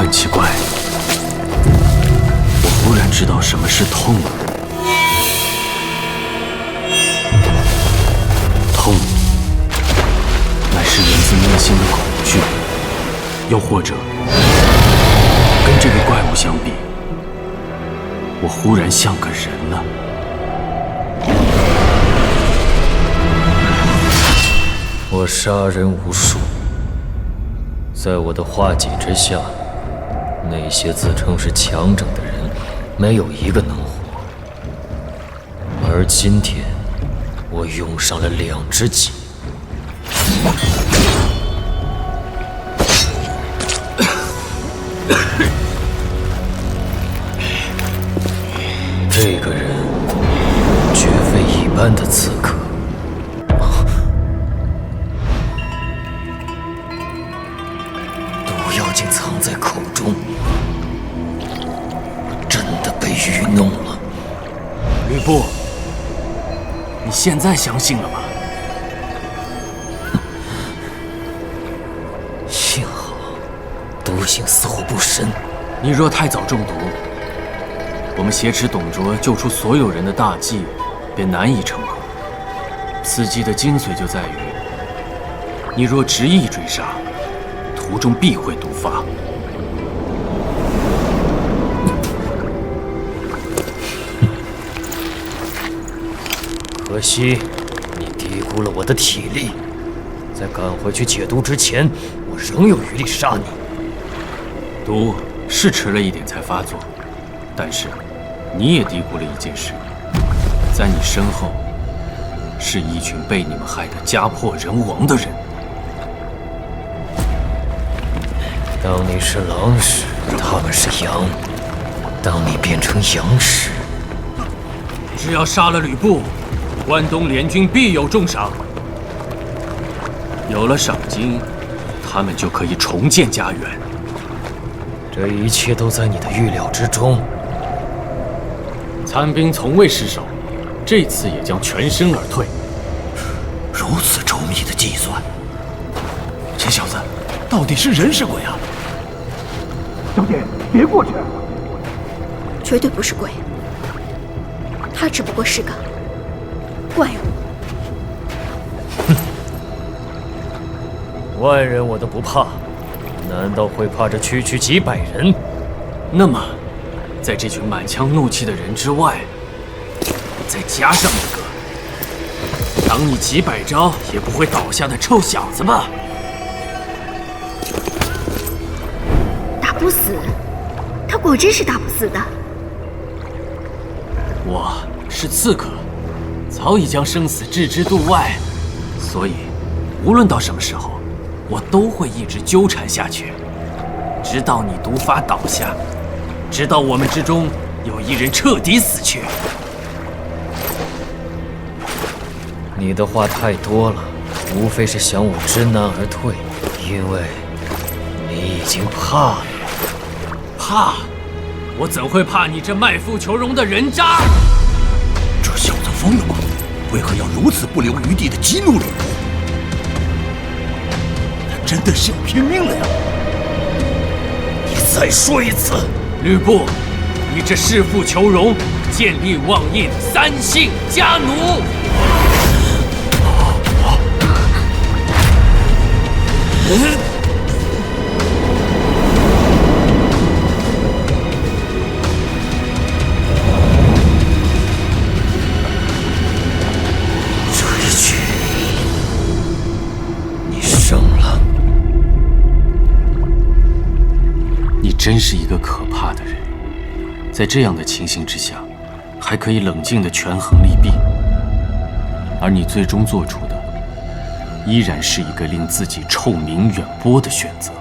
很奇怪，我忽然知道什么是痛了。痛，乃是源自内心的恐惧，又或者，跟这个怪物相比，我忽然像个人了。我杀人无数，在我的画戟之下，那些自称是强者的人，没有一个能活。而今天，我用上了2只戟。这个人绝非一般的刺客。毒药竟藏在口中，我真的被愚弄了。吕布，你现在相信了吗？幸好毒性似乎不深。你若太早中毒，我们挟持董卓救出所有人的大计便难以成功。此计的精髓就在于，你若执意追杀，途中必会毒发。可惜你低估了我的体力，在赶回去解毒之前，我仍有余力杀你。毒是迟了一点才发作，但是你也低估了一件事，在你身后是一群被你们害得家破人亡的人。当你是狼时，他们是羊；当你变成羊时，只要杀了吕布，关东联军必有重赏。有了赏金，他们就可以重建家园。这一切都在你的预料之中。残兵从未失手，这次也将全身而退。如此周密的计算，这小子到底是人是鬼啊？小姐，别过去！绝对不是鬼，他只不过是个怪物。万人我都不怕，难道会怕这区区几百人？那么，在这群满腔怒气的人之外，再加上一个挡你几百招也不会倒下的臭小子吧？打不死，他果真是打不死的。我是刺客，早已将生死置之度外，所以无论到什么时候，我都会一直纠缠下去，直到你毒发倒下，直到我们之中有一人彻底死去。你的话太多了，无非是想我知难而退，因为你已经怕了。怕？我怎会怕你这卖富求荣的人渣？这小子疯了吗？为何要如此不留余地的激怒吕布？他真的是要拼命了呀！你再说一次，吕布，你这弑父求荣、见利忘义的三姓家奴！这一局你胜了。你真是一个可怕的人，在这样的情形之下，还可以冷静地权衡利弊，而你最终做出的，依然是一个令自己臭名远播的选择。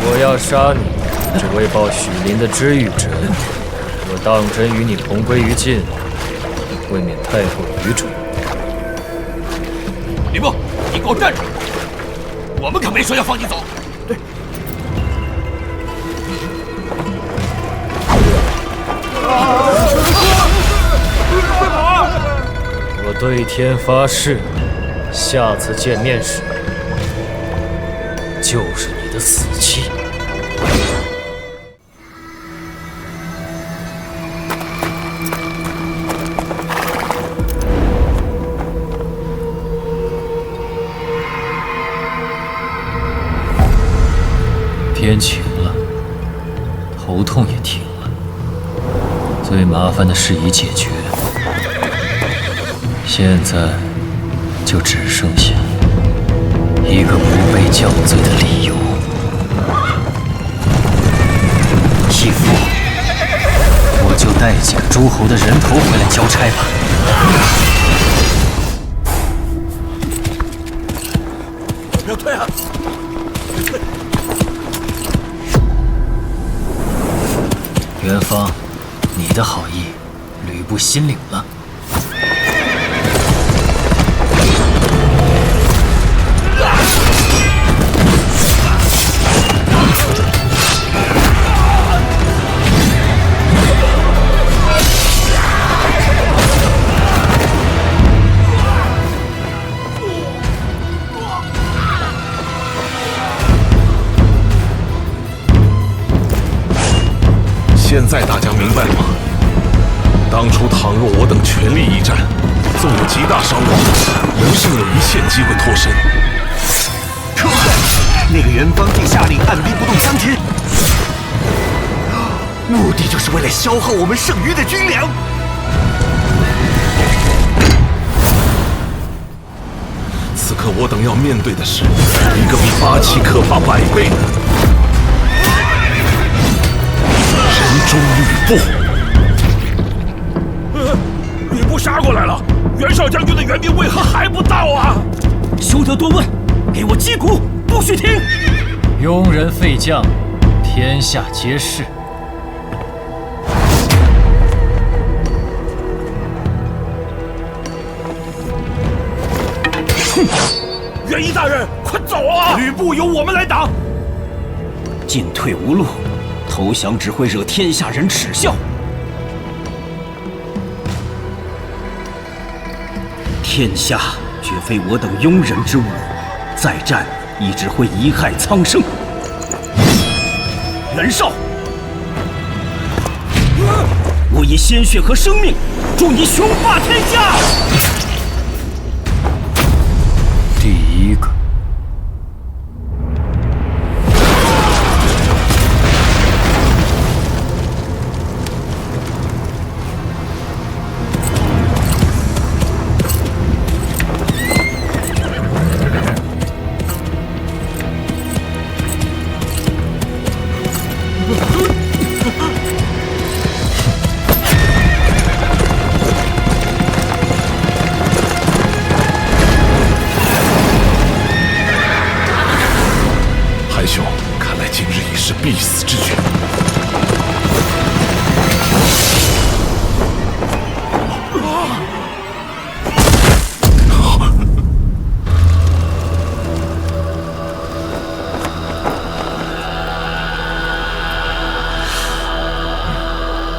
我要杀你，只为报许林的知遇之恩。若当真与你同归于尽，未免太过愚蠢。吕布，你给我站住！我们可没说要放你走。对。我对天发誓，下次见面时，就是你的死期。天晴了，头痛也停了，最麻烦的事已解决，现在就只剩下一个不被降罪的理由。义父，我就带几个诸侯的人头回来交差吧。不要退啊！别退！元芳，你的好意，吕布心领了。现在大家明白了吗？当初倘若我等全力一战，纵有极大伤亡，仍是有一线机会脱身。可恶！那个元芳竟下令按兵不动枪支，目的就是为了消耗我们剩余的军粮。此刻我等要面对的是一个比八旗可怕100倍的人中吕布。吕布杀过来了，袁绍将军的援兵为何还不到啊？休得多问，给我击鼓，不许停！庸人废将，天下皆是。哼！元一大人，快走啊！吕布由我们来挡。进退无路，投降只会惹天下人耻笑。天下绝非我等庸人之物，再战亦只会贻害苍生。袁绍，我以鲜血和生命，助你雄霸天下。第一个。韩兄，看来今日已是必死之决。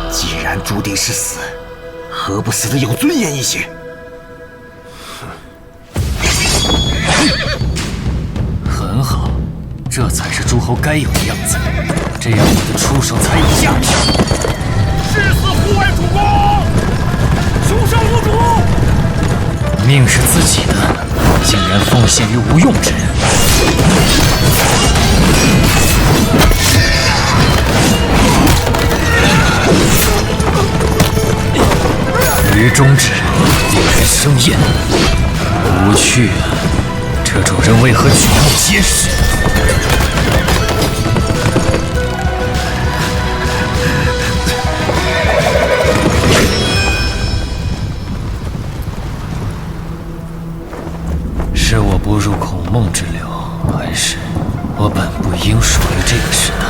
既然注定是死，何不死得有尊严一些？很好，这才是诸侯该有的样子，这样我的出手才有价值。誓死护卫主公，兄上无主。命是自己的，竟然奉献于无用之人。于中之令人生厌，无趣啊！这种人为何举目皆是？是我不入孔孟之流，还是我本不应属于这个时代？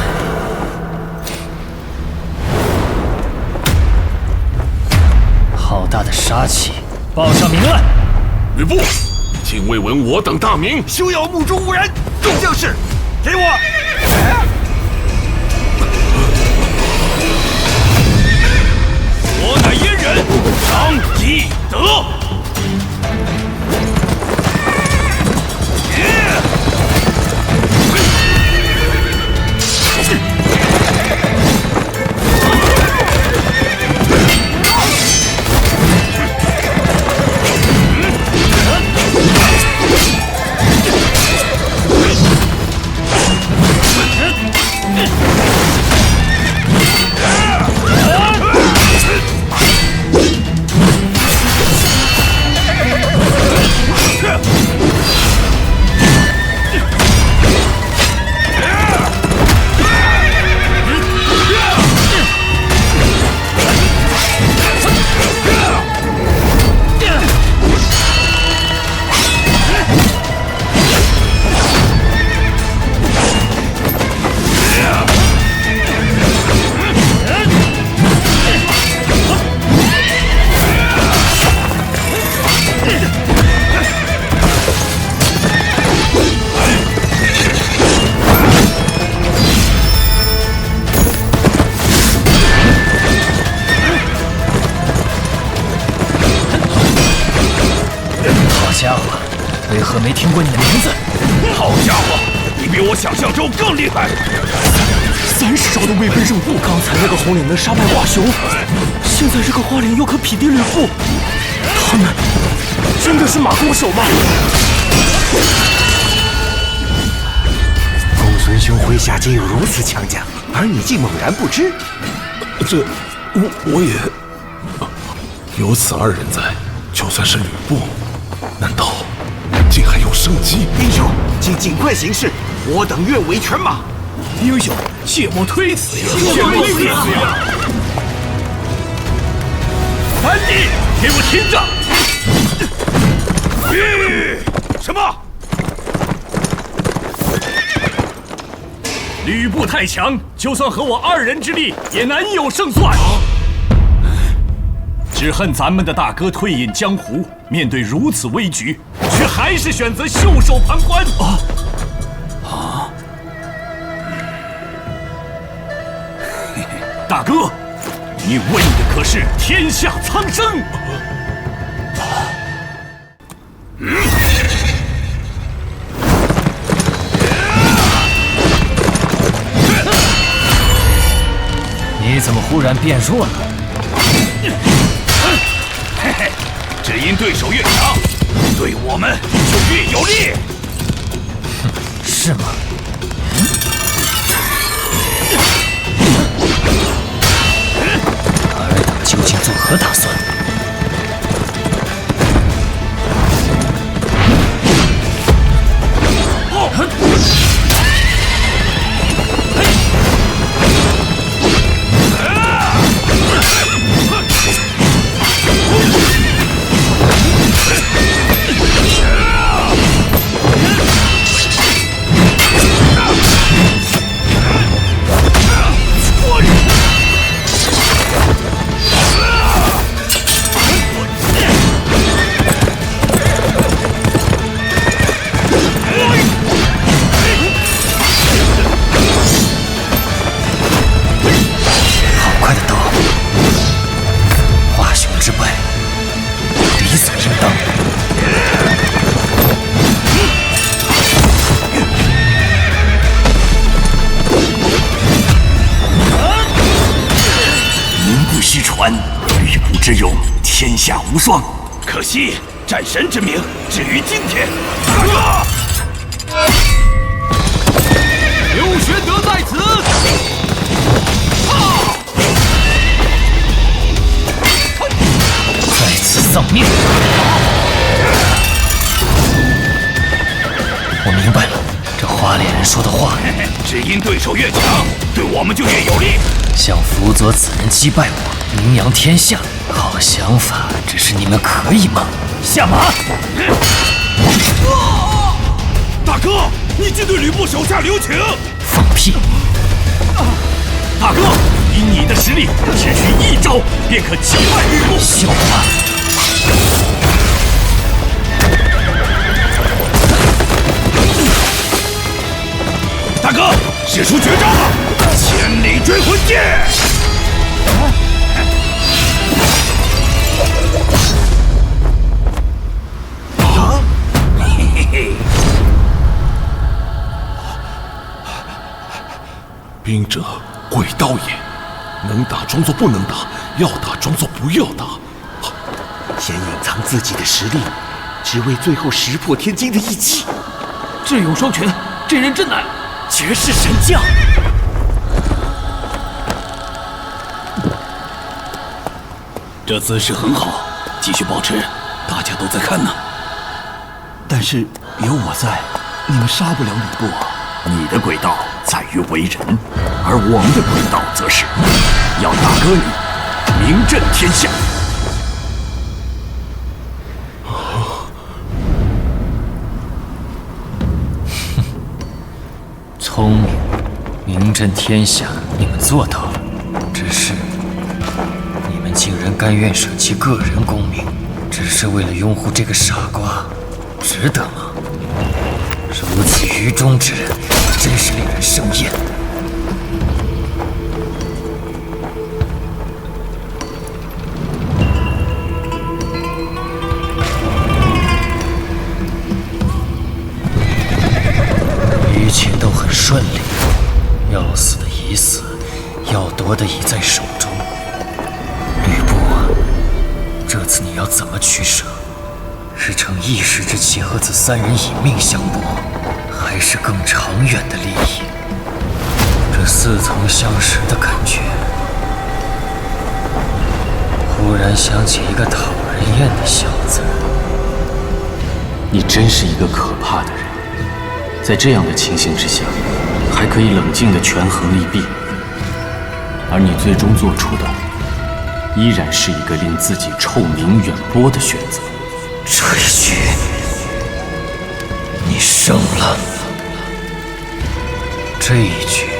好大的杀气！报上明来！吕布，竟未闻我等大名，休要目中无人！众将士，给我！我乃燕人张翼德。为何没听过你的名字？好家伙，你比我想象中更厉害！30招都未分胜负。刚才那个红脸能杀败华雄，现在这个花脸又可匹敌吕布。他们真的是马弓手吗？公孙兄麾下竟有如此强将，而你竟猛然不知。我也有此二人在，就算是吕布，难道竟还有生机？英雄，请尽快行事，我等愿为犬马。英雄，切莫推辞呀！切莫推辞呀！三弟，给我听着！什么？吕布太强，就算和我2人之力，也难有胜算。只恨咱们的大哥退隐江湖，面对如此危局，却还是选择袖手旁观。大哥，你为的可是天下苍生。你怎么忽然变弱了？嘿嘿，只因对手越强，对我们就越有利。是吗？二等究竟作何打算？吕布之勇，天下无双。可惜战神之名止于今天。大哥，刘玄德在此。在此丧命。我明白了，这花脸人说的话。只因对手越强，对我们就越有利。想辅佐此人击败我，名扬天下，好想法，只是你们可以吗？下马！大哥，你竟对吕布手下留情！放屁！大哥，以你的实力，只需1招便可击败吕布。笑话！大哥，使出绝招吧！千里追魂剑！嘿嘿嘿！兵者，诡道也。能打装作不能打，要打装作不要打。先隐藏自己的实力，只为最后石破天惊的一击。智勇双全，这人真乃绝世神将。这姿势很好，继续保持，大家都在看呢。但是有我在，你们杀不了吕布啊。你的诡道在于为人，而我们的诡道则是要大哥你名震天下。聪明，名震天下，你们做到了。只是你们竟然甘愿舍弃个人功名，只是为了拥护这个傻瓜，值得吗？如此愚忠之人，真是令人生厌。一切都很顺利，要死的已死，要夺的已在手中。吕布啊，这次你要怎么取舍？是逞一时之气和此3人以命相搏，还是更长远的利益？这似曾相识的感觉，忽然想起一个讨人厌的小子。你真是一个可怕的人，在这样的情形之下，还可以冷静地权衡利弊，而你最终做出的，依然是一个令自己臭名远播的选择。赘婿，你胜了。这一局